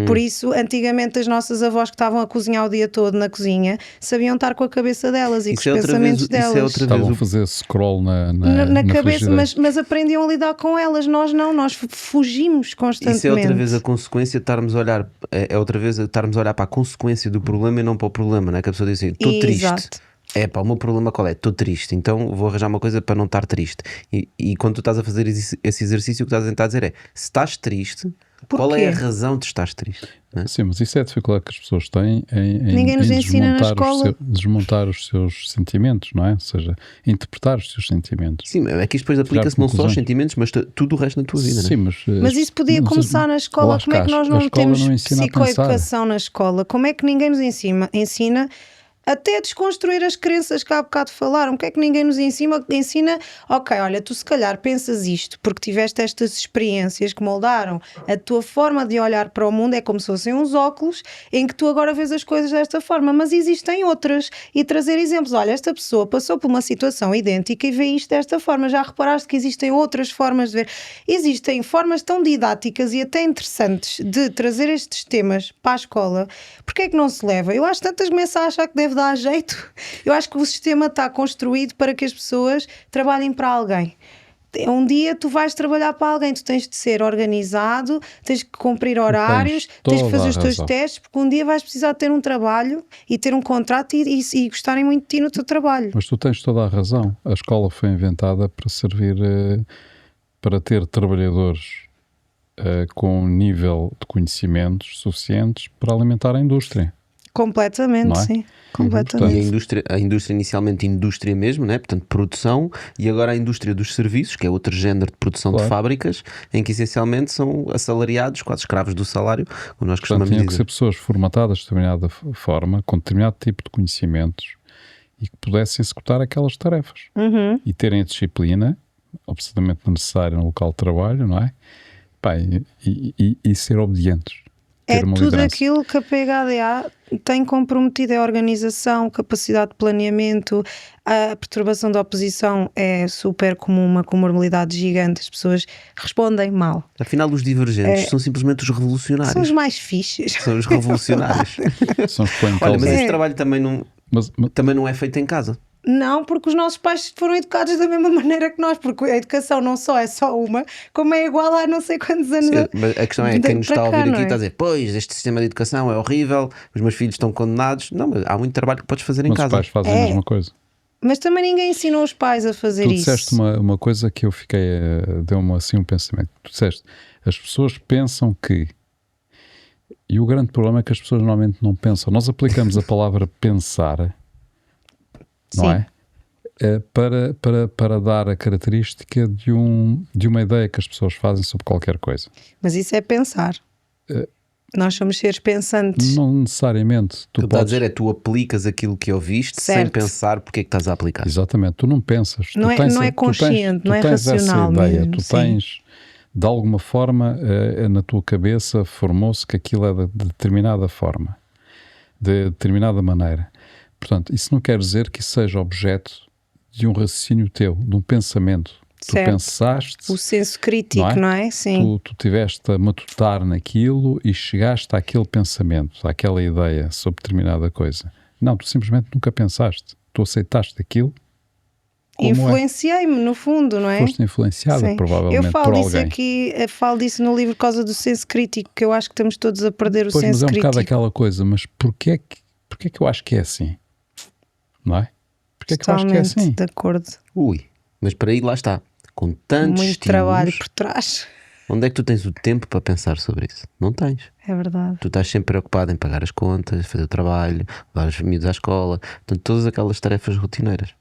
Por isso, antigamente as nossas avós que estavam a cozinhar o dia todo na cozinha sabiam estar com a cabeça delas e com os pensamentos delas. Estavam a fazer scroll na cabeça, mas aprendiam a lidar com elas. Nós não, nós fugimos constantemente. Isso é outra vez a consequência de estarmos a olhar, estarmos a olhar para a consequência do problema e não para o problema, não é? Que a pessoa diz assim, estou triste. O meu problema qual é? Estou triste, então vou arranjar uma coisa para não estar triste. E quando tu estás a fazer esse exercício, o que estás a tentar dizer é, se estás triste, qual é a razão de estar triste? Não é? Sim, mas isso é a dificuldade que as pessoas têm Ninguém nos ensina na escola. Desmontar os seus sentimentos, não é? Ou seja, interpretar os seus sentimentos. Sim, é que isto depois aplica-se não só aos sentimentos, mas tudo o resto na tua vida. Sim, não é? mas isso podia começar na escola. Como é que nós não temos psicoeducação na escola? Como é que ninguém nos ensina até desconstruir as crenças que há bocado falaram? O que é que ninguém nos ensina? Ok, olha, tu se calhar pensas isto porque tiveste estas experiências que moldaram a tua forma de olhar para o mundo, é como se fossem uns óculos em que tu agora vês as coisas desta forma, mas existem outras, e trazer exemplos. Olha, esta pessoa passou por uma situação idêntica e vê isto desta forma. Já reparaste que existem outras formas de ver? Existem formas tão didáticas e até interessantes de trazer estes temas para a escola. Porquê é que não se leva? Eu acho que tantas começam a achar que deve dar jeito. Eu acho que o sistema está construído para que as pessoas trabalhem para alguém. Um dia tu vais trabalhar para alguém, tu tens de ser organizado, tens que cumprir horários, tens de fazer os teus testes, porque um dia vais precisar ter um trabalho e ter um contrato e gostarem muito de ti no teu trabalho. Mas tu tens toda a razão. A escola foi inventada para servir, para ter trabalhadores com um nível de conhecimentos suficientes para alimentar a indústria. Completamente, sim. Completamente. E a indústria inicialmente indústria mesmo, né? Portanto produção, e agora a indústria dos serviços, que é outro género de produção de fábricas, em que essencialmente são assalariados, quase escravos do salário, como nós costumamos dizer. Tinham que ser pessoas formatadas de determinada forma, com determinado tipo de conhecimentos e que pudessem executar aquelas tarefas. E terem a disciplina absolutamente necessária no local de trabalho, não é? Pá, e ser obedientes. É Ter uma tudo liderança. aquilo que a PHDA tem comprometido, é a organização, capacidade de planeamento, a perturbação da oposição é super comum, uma comorbilidade gigante, as pessoas respondem mal. Afinal, os divergentes são simplesmente os revolucionários. São os mais fixes. São os revolucionários. São os que põem em Olha, causa. mas este trabalho também não é feito em casa. Não, porque os nossos pais foram educados da mesma maneira que nós, porque a educação não só é só uma, como é igual há não sei quantos anos. Sim, mas a questão é, quem nos está a ouvir aqui não é? está a dizer, pois, este sistema de educação é horrível, os meus filhos estão condenados. Não, mas há muito trabalho que podes fazer em Mas os casa. pais fazem a mesma coisa. Mas também ninguém ensinou os pais a fazer Tu isso. disseste uma coisa que eu fiquei, deu-me assim um pensamento. Tu disseste, as pessoas pensam que, e o grande problema é que as pessoas normalmente não pensam. Nós aplicamos a palavra pensar, não Sim. é? Para dar a característica de uma ideia que as pessoas fazem sobre qualquer coisa. Mas isso é pensar. Nós somos seres pensantes. Não necessariamente. O que está a dizer é tu aplicas aquilo que ouviste sem Certo. pensar porque é que estás a aplicar. Exatamente, tu não pensas. Não Tu é- tens, não é consciente, não é tu tens racional essa ideia, mesmo, tu sim. tens, de alguma forma, na tua cabeça formou-se que aquilo é de determinada forma, de determinada maneira. Portanto, isso não quer dizer que isso seja objeto de um raciocínio teu, de um pensamento. Certo. Tu pensaste, O senso crítico, não é? Sim. tu tiveste a matutar naquilo e chegaste àquele pensamento, àquela ideia sobre determinada coisa. Não, tu simplesmente nunca pensaste. Tu aceitaste aquilo como Influenciei-me, no fundo, não é? Foste influenciada, Sim. provavelmente, Eu falo por disso alguém. aqui, eu falo disso no livro por causa do senso crítico, que eu acho que estamos todos a perder o Pois, mas senso é um bocado crítico. aquela coisa, mas porquê é que eu acho que é assim? Não é? Porquê é que eu acho que é Totalmente assim? de acordo. Ui, mas para aí lá está. Com tantos Muito estímulos, trabalho por trás. onde é que tu tens o tempo para pensar sobre isso? Não tens. É verdade. Tu estás sempre preocupado em pagar as contas, fazer o trabalho, levar os miúdos à escola, portanto, todas aquelas tarefas rotineiras.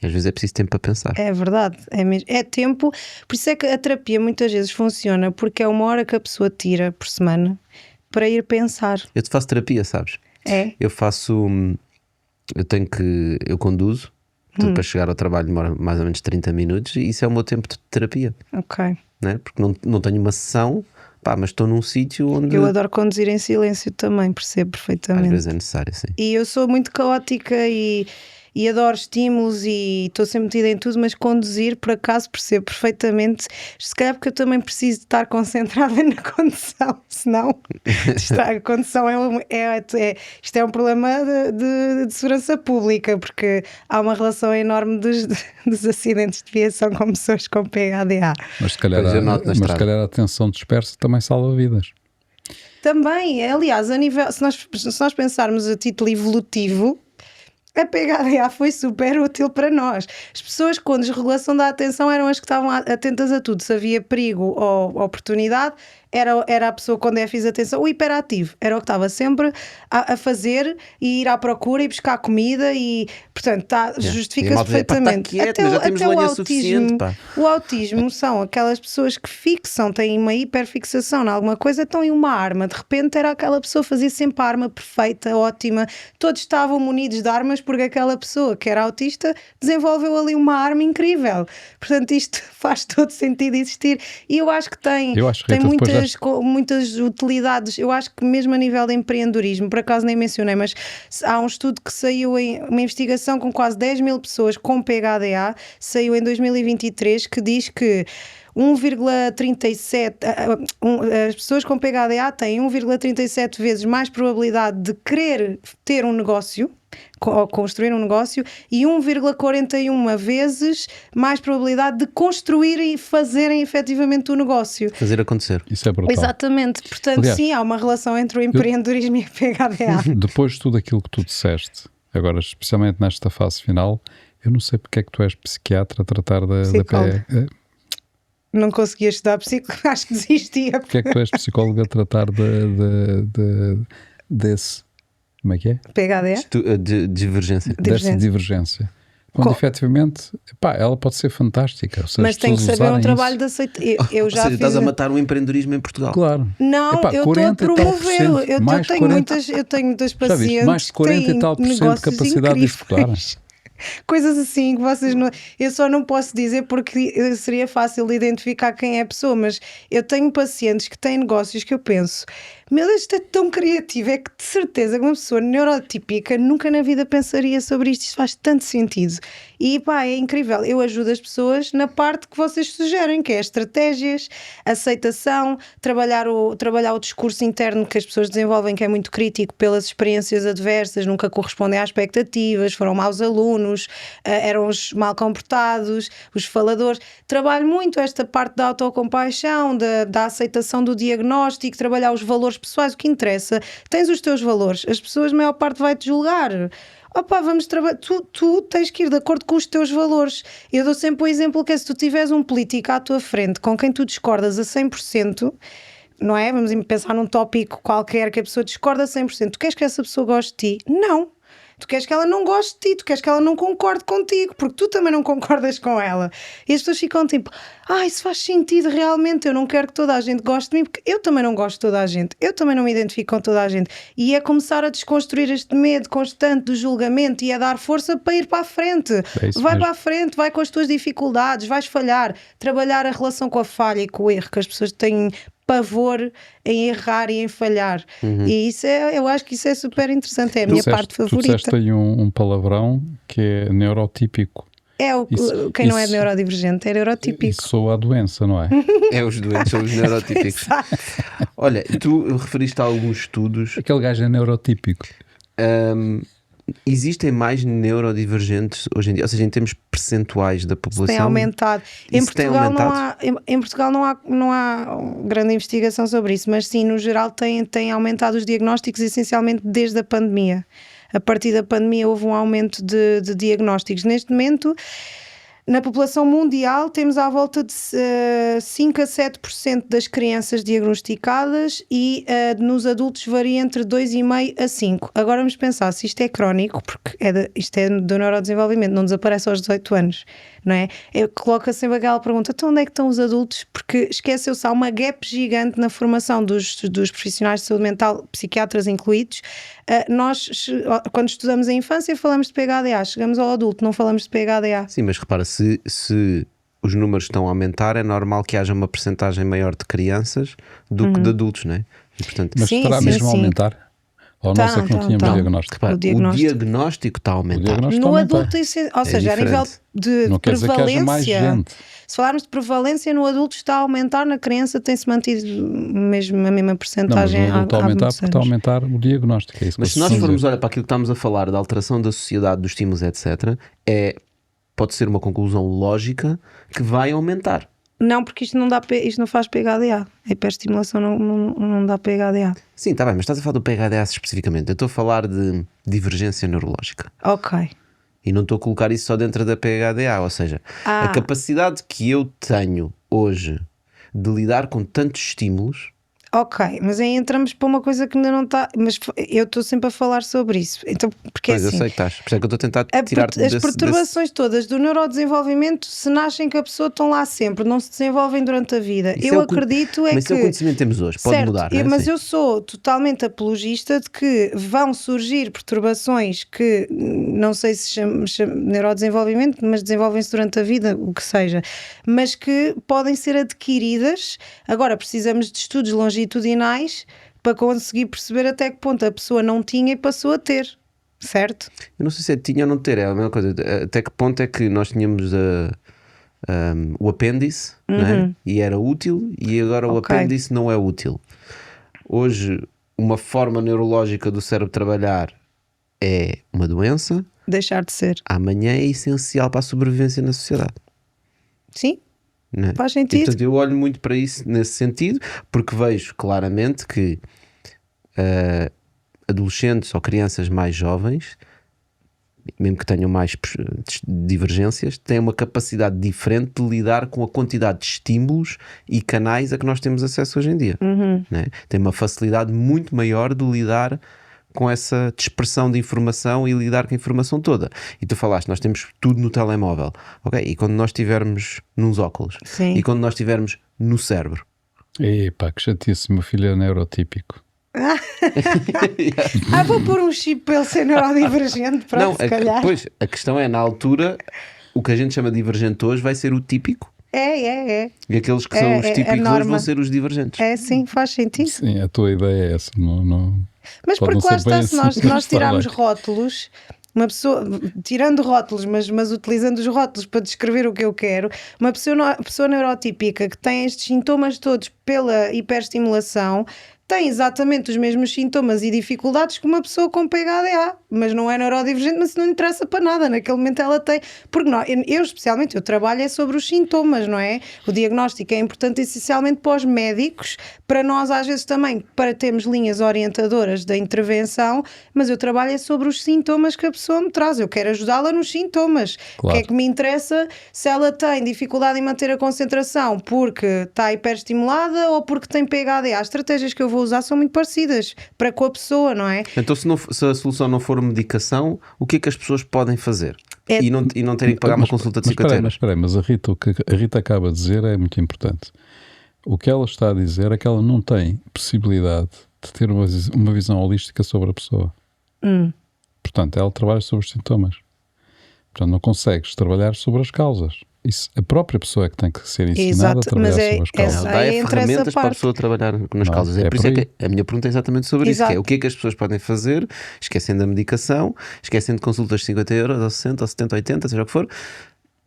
E às vezes é preciso tempo para pensar. É verdade, é mesmo. É tempo, por isso é que a terapia muitas vezes funciona, porque é uma hora que a pessoa tira por semana para ir pensar. Eu te faço terapia, sabes? É? Eu conduzo, portanto, para chegar ao trabalho demora mais ou menos 30 minutos e isso é o meu tempo de terapia, Ok. não é? Porque não tenho uma sessão, pá, mas estou num sítio onde Eu adoro conduzir em silêncio também, percebo às perfeitamente. vezes é necessário, sim. E eu sou muito caótica e adoro estímulos e estou sempre metida em tudo, mas conduzir, por acaso, percebo perfeitamente. Se calhar porque eu também preciso de estar concentrada na condução, senão a condução isto é um problema de segurança pública, porque há uma relação enorme dos acidentes de viação com pessoas com PHDA. Mas se calhar, Pois eu noto na mas se estrada. calhar a atenção dispersa também salva vidas. Também, aliás, a nível, se nós pensarmos a título evolutivo, a PHDA foi super útil para nós. As pessoas com desregulação da atenção eram as que estavam atentas a tudo. Se havia perigo ou oportunidade, era a pessoa com déficit de atenção. O hiperativo era o que estava sempre a fazer e ir à procura e buscar comida e, portanto, E a justifica-se malta diz, pá, tá perfeitamente. quieto, já temos lenha suficiente, pá. O autismo são aquelas pessoas que fixam, têm uma hiperfixação em alguma coisa, estão em uma arma. De repente era aquela pessoa que fazia sempre a arma perfeita, ótima. Todos estavam munidos de armas porque aquela pessoa que era autista desenvolveu ali uma arma incrível. Portanto, isto faz todo sentido existir. E eu acho que tem Rita, muitas utilidades. Eu acho que mesmo a nível de empreendedorismo, por acaso nem mencionei, mas há um estudo que saiu uma investigação com quase 10 mil pessoas com PHDA, saiu em 2023, que diz que 1,37 as pessoas com PHDA têm 1,37 vezes mais probabilidade de querer ter um negócio ou construir um negócio e 1,41 vezes mais probabilidade de construir e fazerem efetivamente o negócio. Fazer acontecer. Isso é brutal. Exatamente, portanto Aliás, sim, há uma relação entre o empreendedorismo e a PHDA. Depois de tudo aquilo que tu disseste, agora especialmente nesta fase final, eu não sei porque é que tu és psiquiatra a tratar da Psicóloga. Não conseguia estudar psicologia, acho que desistia. Porque é que tu és psicóloga a tratar desse, como é que é? PHDA? De divergência. Dessa divergência. Quando efetivamente, pá, ela pode ser fantástica. Ou seja, mas tem que saber um trabalho de aceitação. Eu já Ou seja, fiz. estás a matar o empreendedorismo em Portugal. Claro. Não, Epá, eu estou a promovê-lo. Eu tenho muitas Já viste, pacientes mais de 40 que e tal têm por cento de negócios capacidade de incríveis. executar. Coisas assim que vocês não. Eu só não posso dizer porque seria fácil identificar quem é a pessoa, mas eu tenho pacientes que têm negócios que eu penso, meu Deus, isto é tão criativo, é que de certeza que uma pessoa neurotípica nunca na vida pensaria sobre isto faz tanto sentido. E pá, é incrível. Eu ajudo as pessoas na parte que vocês sugerem, que é estratégias, aceitação, trabalhar o discurso interno que as pessoas desenvolvem, que é muito crítico pelas experiências adversas, nunca correspondem às expectativas, foram maus alunos, eram os mal comportados, os faladores. Trabalho muito esta parte da autocompaixão, da aceitação do diagnóstico, trabalhar os valores pessoais. O que interessa, tens os teus valores, as pessoas, a maior parte vai-te julgar. Opa, vamos trabalhar. Tu tens que ir de acordo com os teus valores. Eu dou sempre o exemplo que é, se tu tiveres um político à tua frente com quem tu discordas a 100%, não é? Vamos pensar num tópico qualquer que a pessoa discorda a 100%. Tu queres que essa pessoa goste de ti? Não. Tu queres que ela não goste de ti, tu queres que ela não concorde contigo, porque tu também não concordas com ela. E as pessoas ficam tipo, isso faz sentido realmente, eu não quero que toda a gente goste de mim, porque eu também não gosto de toda a gente, eu também não me identifico com toda a gente. E é começar a desconstruir este medo constante do julgamento e a dar força para ir para a frente. Vai mesmo para a frente, vai com as tuas dificuldades, vais falhar, trabalhar a relação com a falha e com o erro, que as pessoas têm pavor em errar e em falhar. E isso eu acho que isso é super interessante, é a minha parte favorita. Tu disseste aí um palavrão que é neurotípico. Quem não é neurodivergente é neurotípico. Isso soa a doença, não é? É, os doentes são os neurotípicos. Olha, tu referiste a alguns estudos. Aquele gajo é neurotípico. Existem mais neurodivergentes hoje em dia, ou seja, em termos percentuais da população. Isso tem aumentado. Em Portugal não há grande investigação sobre isso, mas sim, no geral tem aumentado os diagnósticos, essencialmente desde a pandemia. A partir da pandemia houve um aumento de diagnósticos. Neste momento, na população mundial, temos à volta de 5 a 7% das crianças diagnosticadas e nos adultos varia entre 2,5% a 5%. Agora vamos pensar, se isto é crónico, porque isto é do neurodesenvolvimento, não desaparece aos 18 anos, não é? Coloca sempre aquela pergunta, então onde é que estão os adultos? Porque esqueceu-se, há uma gap gigante na formação dos profissionais de saúde mental, psiquiatras incluídos. Nós, quando estudamos a infância, falamos de PHDA, chegamos ao adulto, não falamos de PHDA. Sim, mas repara, se os números estão a aumentar, é normal que haja uma percentagem maior de crianças do que de adultos, não é? E, portanto, mas estará mesmo a aumentar? Ou nós é que não tínhamos diagnóstico? Repara, o diagnóstico está a aumentar. No adulto, ou seja, a nível de não prevalência. Se falarmos de prevalência, no adulto está a aumentar, na criança tem-se mantido mesmo a mesma percentagem. Não, mas no adulto está a aumentar porque está a aumentar o diagnóstico. É isso. Mas se nós formos olhar para aquilo que estamos a falar, da alteração da sociedade, dos estímulos, etc., pode ser uma conclusão lógica que vai aumentar. Não, porque isto não faz PHDA. A hiperestimulação não dá PHDA. Sim, está bem, mas estás a falar do PHDA especificamente. Eu estou a falar de divergência neurológica. Ok. E não estou a colocar isso só dentro da PHDA, ou seja, a capacidade que eu tenho hoje de lidar com tantos estímulos. Ok, mas aí entramos para uma coisa que ainda não está. Mas eu estou sempre a falar sobre isso. Então, porque pois, assim, eu sei que estás. Por isso é que eu estou a tentar tirar-te as perturbações todas do neurodesenvolvimento, se nascem que a pessoa estão lá sempre, não se desenvolvem durante a vida. Isso eu acredito mas isso é o conhecimento que temos hoje, pode certo, mudar. Não é? Mas sim. eu sou totalmente apologista de que vão surgir perturbações que não sei se chama neurodesenvolvimento, mas desenvolvem-se durante a vida, o que seja, mas que podem ser adquiridas. Agora precisamos de estudos longitudinais para conseguir perceber até que ponto a pessoa não tinha e passou a ter, certo? Eu não sei se é tinha ou não ter, é a mesma coisa. Até que ponto é que nós tínhamos o apêndice, não é? E era útil, e agora o apêndice não é útil. Hoje, uma forma neurológica do cérebro trabalhar é uma doença. Deixar de ser. Amanhã é essencial para a sobrevivência na sociedade. Sim. Não é? Faz sentido. E, portanto, eu olho muito para isso nesse sentido, porque vejo claramente que adolescentes ou crianças mais jovens, mesmo que tenham mais divergências, têm uma capacidade diferente de lidar com a quantidade de estímulos e canais a que nós temos acesso hoje em dia. Não é? Tem uma facilidade muito maior de lidar com essa dispersão de informação e lidar com a informação toda. E tu falaste, nós temos tudo no telemóvel, ok? E quando nós estivermos nos óculos, sim, e quando nós estivermos no cérebro. Epá, que chatice, meu filho é neurotípico. Vou pôr um chip para ele ser neurodivergente, pronto, Não, se calhar. pois, a questão é, na altura, o que a gente chama de divergente hoje vai ser o típico. É. E aqueles que são os a típicos hoje norma. vão ser os divergentes. É, sim, faz sentido. Sim, a tua ideia é essa. Mas pode porque não lá ser bem está, se assim, nós mas está tirarmos bem. rótulos, uma pessoa, tirando rótulos, mas utilizando os rótulos para descrever o que eu quero, uma pessoa neurotípica que tem estes sintomas todos pela hiperestimulação tem exatamente os mesmos sintomas e dificuldades que uma pessoa com PHDA, mas não é neurodivergente, mas não interessa para nada, naquele momento ela tem, porque eu especialmente, eu trabalho é sobre os sintomas, não é? O diagnóstico é importante essencialmente para os médicos, para nós às vezes também, para termos linhas orientadoras da intervenção, mas eu trabalho é sobre os sintomas que a pessoa me traz, eu quero ajudá-la nos sintomas. Claro. O que é que me interessa se ela tem dificuldade em manter a concentração porque está hiperestimulada ou porque tem PHDA? As estratégias que eu vou usar são muito parecidas para com a pessoa, não é? Então, se a solução não for medicação, o que é que as pessoas podem fazer? É- E não terem que pagar uma consulta de 50 euros? Espera aí, mas o que a Rita acaba de dizer é muito importante. O que ela está a dizer é que ela não tem possibilidade de ter uma visão holística sobre a pessoa. Portanto, ela trabalha sobre os sintomas. Portanto, não consegues trabalhar sobre as causas. Isso, a própria pessoa é que tem que ser ensinada Exato, a trabalhar mas sobre as causas. essa- Ela dá aí entra essa ferramentas para a parte. pessoa trabalhar nas Não, causas. é Por isso por é aí. que a minha pergunta é exatamente sobre isso, que é Exato. o que é que as pessoas podem fazer, esquecendo a medicação, esquecendo consultas de 50 euros, ou 60, ou 70, 80, seja o que for,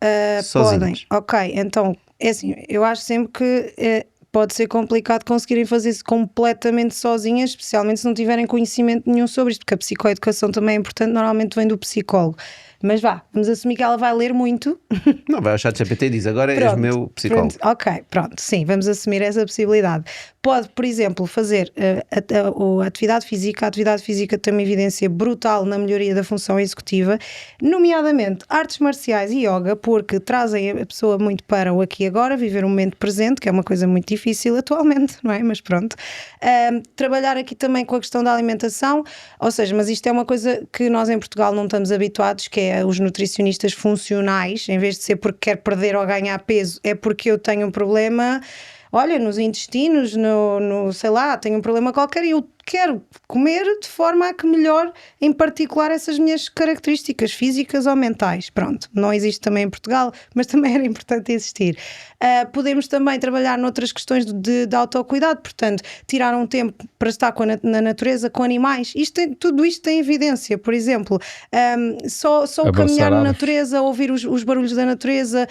Podem, sozinhas. ok, então é assim, eu acho sempre que pode ser complicado conseguirem fazer isso completamente sozinhas, especialmente se não tiverem conhecimento nenhum sobre isto, porque a psicoeducação também é importante, normalmente vem do psicólogo. Mas vamos assumir que ela vai ler muito. Não, vai ao chat GPT e diz, agora és Pronto, meu psicólogo. pronto, ok, pronto, sim, vamos assumir essa possibilidade. Pode, por exemplo, fazer a atividade física. A atividade física tem uma evidência brutal na melhoria da função executiva, nomeadamente artes marciais e yoga, porque trazem a pessoa muito para o aqui e agora, viver o momento presente, que é uma coisa muito difícil atualmente, não é? Mas pronto. Trabalhar aqui também com a questão da alimentação, ou seja, mas isto é uma coisa que nós em Portugal não estamos habituados, que é os nutricionistas funcionais, em vez de ser porque quer perder ou ganhar peso, é porque eu tenho um problema, olha, nos intestinos, sei lá, tenho um problema qualquer e eu quero comer de forma a que melhore, em particular, essas minhas características físicas ou mentais. Pronto, não existe também em Portugal, mas também era importante existir. Podemos também trabalhar noutras questões de autocuidado, portanto, tirar um tempo para estar na natureza, com animais. Tudo isto tem evidência, por exemplo, só o Abraçar caminhar na árvores. natureza, ouvir os barulhos da natureza,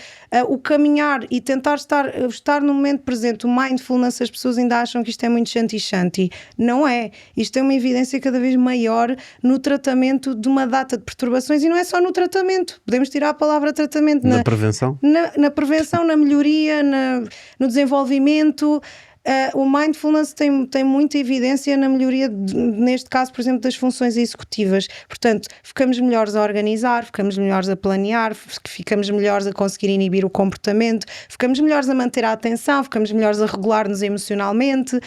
o caminhar e tentar estar no momento presente. O mindfulness, as pessoas ainda acham que isto é muito shanti-shanti. Não é. Isto tem uma evidência cada vez maior no tratamento de uma data de perturbações, e não é só no tratamento. Podemos tirar a palavra tratamento Na prevenção? na prevenção, na melhoria, no desenvolvimento. O mindfulness tem muita evidência na melhoria, neste caso, por exemplo, das funções executivas. Portanto, ficamos melhores a organizar, ficamos melhores a planear, ficamos melhores a conseguir inibir o comportamento, ficamos melhores a manter a atenção, ficamos melhores a regular-nos emocionalmente.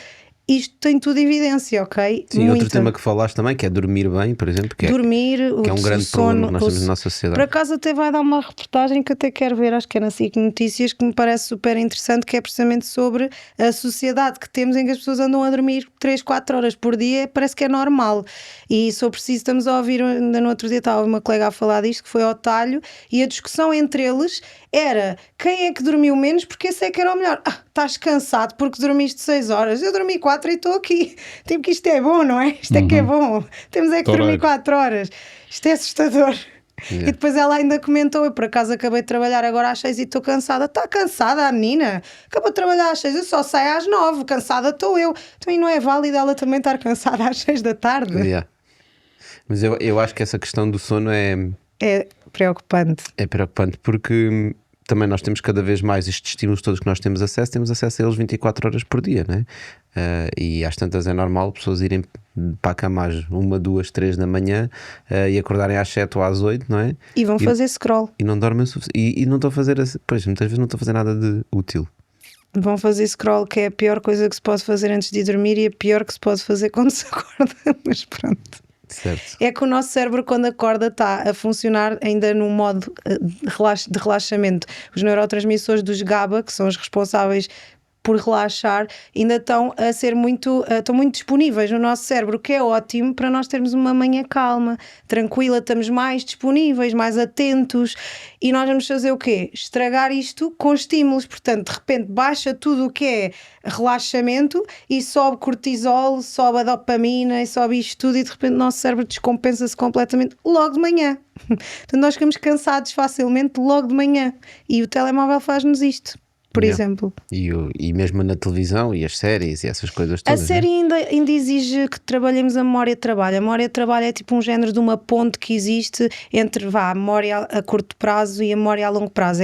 Isto tem tudo evidência, ok? Sim, outro tema que falaste também, que é dormir bem, por exemplo, que dormir, é um grande problema que nós temos na nossa Por sociedade. acaso até vai dar uma reportagem que até quero ver, acho que é na SIC Notícias, que me parece super interessante, que é precisamente sobre a sociedade que temos, em que as pessoas andam a dormir 3, 4 horas por dia, parece que é normal. E se eu preciso, estamos a ouvir, ainda no outro dia estava uma colega a falar disto, que foi ao talho, e a discussão entre eles era quem é que dormiu menos, porque esse é que era o melhor. Estás cansado porque dormiste 6 horas, eu dormi 4 e estou aqui. Tipo que isto é bom, não é? Isto é que é bom. Temos é que dormir 4 horas. Isto é assustador. Yeah. E depois ela ainda comentou, eu por acaso acabei de trabalhar agora às 6 e estou cansada. Está cansada a menina? Acabou de trabalhar às 6, eu só saio às 9, cansada estou eu. Também não é válido ela também estar cansada às 6 da tarde. Yeah. Mas eu acho que essa questão do sono É preocupante. é preocupante, porque também nós temos cada vez mais estes estímulos todos que nós temos acesso a eles 24 horas por dia, não é? E às tantas é normal pessoas irem para a cama às 1, 2, 3 da manhã e acordarem às 7 ou às 8, não é? E vão fazer scroll. E não dormem o suficiente. E não estão a fazer, pois, muitas vezes não estão a fazer nada de útil. Vão fazer scroll, que é a pior coisa que se pode fazer antes de dormir e a pior que se pode fazer quando se acorda. Mas pronto. Certo. É que o nosso cérebro, quando acorda, está a funcionar ainda num modo de relaxamento. Os neurotransmissores dos GABA, que são os responsáveis por relaxar, ainda estão a ser estão muito disponíveis no nosso cérebro, o que é ótimo para nós termos uma manhã calma, tranquila, estamos mais disponíveis, mais atentos, e nós vamos fazer o quê? Estragar isto com estímulos, portanto, de repente baixa tudo o que é relaxamento e sobe cortisol, sobe a dopamina e sobe isto tudo, e de repente o nosso cérebro descompensa-se completamente logo de manhã. Portanto, nós ficamos cansados facilmente logo de manhã, e o telemóvel faz-nos isto, por exemplo. E mesmo na televisão e as séries e essas coisas A todas. série ainda exige que trabalhemos a memória de trabalho. A memória de trabalho é tipo um género de uma ponte que existe entre a memória a curto prazo e a memória a longo prazo.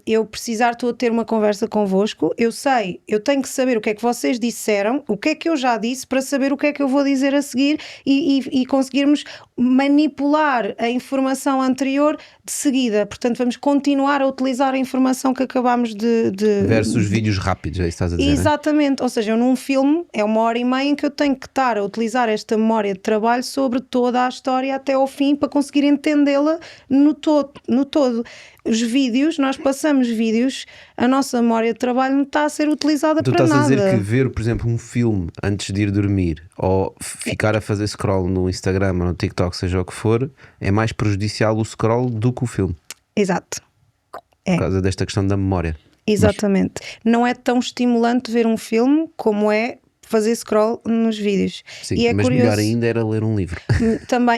Eu estou a ter uma conversa convosco, eu tenho que saber o que é que vocês disseram, o que é que eu já disse, para saber o que é que eu vou dizer a seguir e conseguirmos manipular a informação anterior de seguida. Portanto, vamos continuar a utilizar a informação que acabámos de Versus vídeos rápidos, é isso que estás a dizer? Exatamente, ou seja, eu num filme é 1h30 em que eu tenho que estar a utilizar esta memória de trabalho sobre toda a história até ao fim para conseguir entendê-la no todo. Os vídeos, nós passamos vídeos, a nossa memória de trabalho não está a ser utilizada Tu para estás nada. a dizer que ver, por exemplo, um filme antes de ir dormir ou ficar a fazer scroll no Instagram ou no TikTok, seja o que for, é mais prejudicial o scroll do que o filme, Exato. por causa desta questão da memória. Exatamente. Não é tão estimulante ver um filme como é fazer scroll nos vídeos. Sim, E é mas curioso, melhor ainda era ler um livro.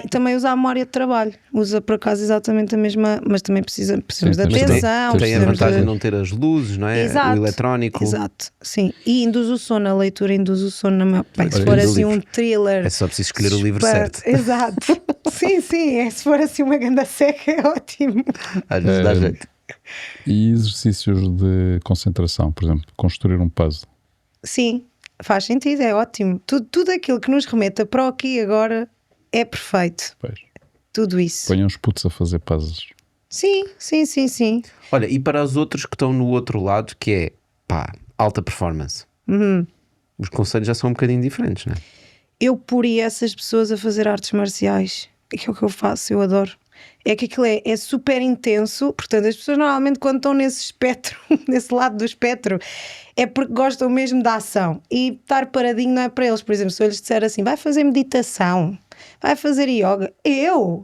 também usa a memória de trabalho, usa por acaso exatamente a mesma, mas também precisamos de tens de- atenção. tens de- Tem a precisamos vantagem de- de não ter as luzes, não é? Exato. O eletrónico. Exato, sim. E induz o sono, a leitura induz o sono na maior... Bem, se Olha, for induz o assim livro. um thriller. É só preciso escolher o livro super- certo. Exato. Sim, se for assim uma ganda seca é ótimo. Às vezes dá jeito. E exercícios de concentração, por exemplo, construir um puzzle. Sim, faz sentido, é ótimo. Tudo aquilo que nos remeta para o aqui e agora é perfeito. Pois. Tudo isso. Ponham os putos a fazer puzzles. Sim. Olha, e para os outros que estão no outro lado, que é, pá, alta performance. Os conselhos já são um bocadinho diferentes, não é? Eu poria essas pessoas a fazer artes marciais. É o que eu faço, eu adoro. É que aquilo é super intenso, portanto as pessoas normalmente quando estão nesse espectro, nesse lado do espectro, é porque gostam mesmo da ação, e estar paradinho não é para eles. Por exemplo, se eu lhes disser assim, vai fazer meditação, vai fazer yoga,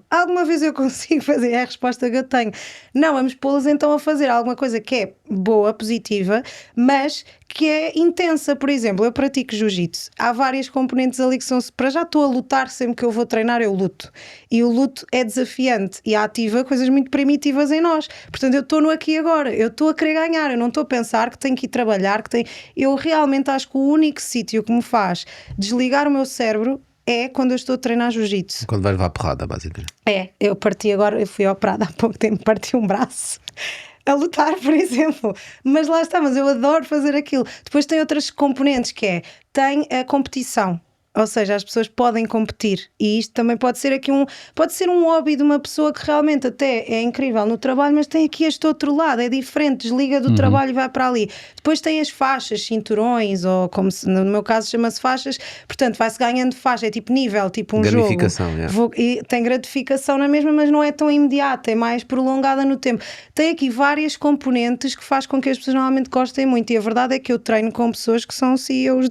alguma vez eu consigo fazer? É a resposta que eu tenho. Não, vamos pô-los então a fazer alguma coisa que é boa, positiva, mas que é intensa. Por exemplo, eu pratico jiu-jitsu, há várias componentes ali que são, para já estou a lutar, sempre que eu vou treinar eu luto, e o luto é desafiante e ativa coisas muito primitivas em nós. Portanto, eu estou no aqui e agora, eu estou a querer ganhar, eu não estou a pensar que tenho que ir trabalhar, eu realmente acho que o único sítio que me faz desligar o meu cérebro é quando eu estou a treinar jiu-jitsu. Quando vai levar porrada, basicamente. Eu fui operada há pouco tempo, parti um braço a lutar, por exemplo, mas lá está, mas eu adoro fazer aquilo. Depois tem outras componentes, que tem a competição. Ou seja, as pessoas podem competir, e isto também pode ser um hobby de uma pessoa que realmente até é incrível no trabalho, mas tem aqui este outro lado, é diferente, desliga do trabalho e vai para ali. Depois tem as faixas, cinturões, ou como no meu caso chama-se faixas, portanto vai-se ganhando faixa, é tipo nível, tipo um jogo. Gamificação, E tem gratificação na mesma, mas não é tão imediata, é mais prolongada no tempo. Tem aqui várias componentes que faz com que as pessoas normalmente gostem muito, e a verdade é que eu treino com pessoas que são CEOs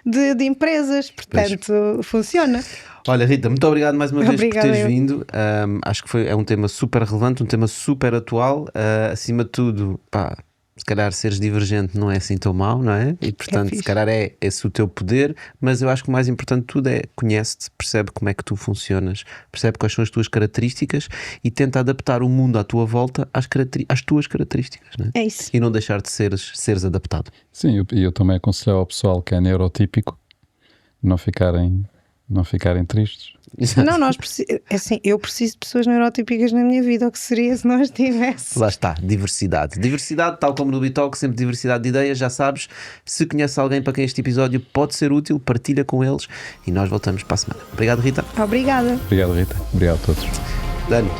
de empresas, portanto funciona. Olha, Rita, muito obrigado mais uma vez Obrigada por teres eu. vindo. Acho que é um tema super relevante, um tema super atual. Acima de tudo, pá, se calhar seres divergente não é assim tão mau, não é? E portanto, fixe. se calhar é esse o teu poder, mas eu acho que o mais importante de tudo é conhece-te, percebe como é que tu funcionas, percebe quais são as tuas características e tenta adaptar o mundo à tua volta às tuas características, não é? É isso. E não deixar de seres adaptado. Sim, eu também aconselho ao pessoal que é neurotípico não ficarem tristes. Não, eu preciso de pessoas neurotípicas na minha vida, o que seria se não as tivesse? Lá está, diversidade. Diversidade, tal como no Bitalk, sempre diversidade de ideias, já sabes. Se conheces alguém para quem este episódio pode ser útil, partilha com eles e nós voltamos para a semana. Obrigado, Rita. Obrigada. Obrigado, Rita. Obrigado a todos. Dani.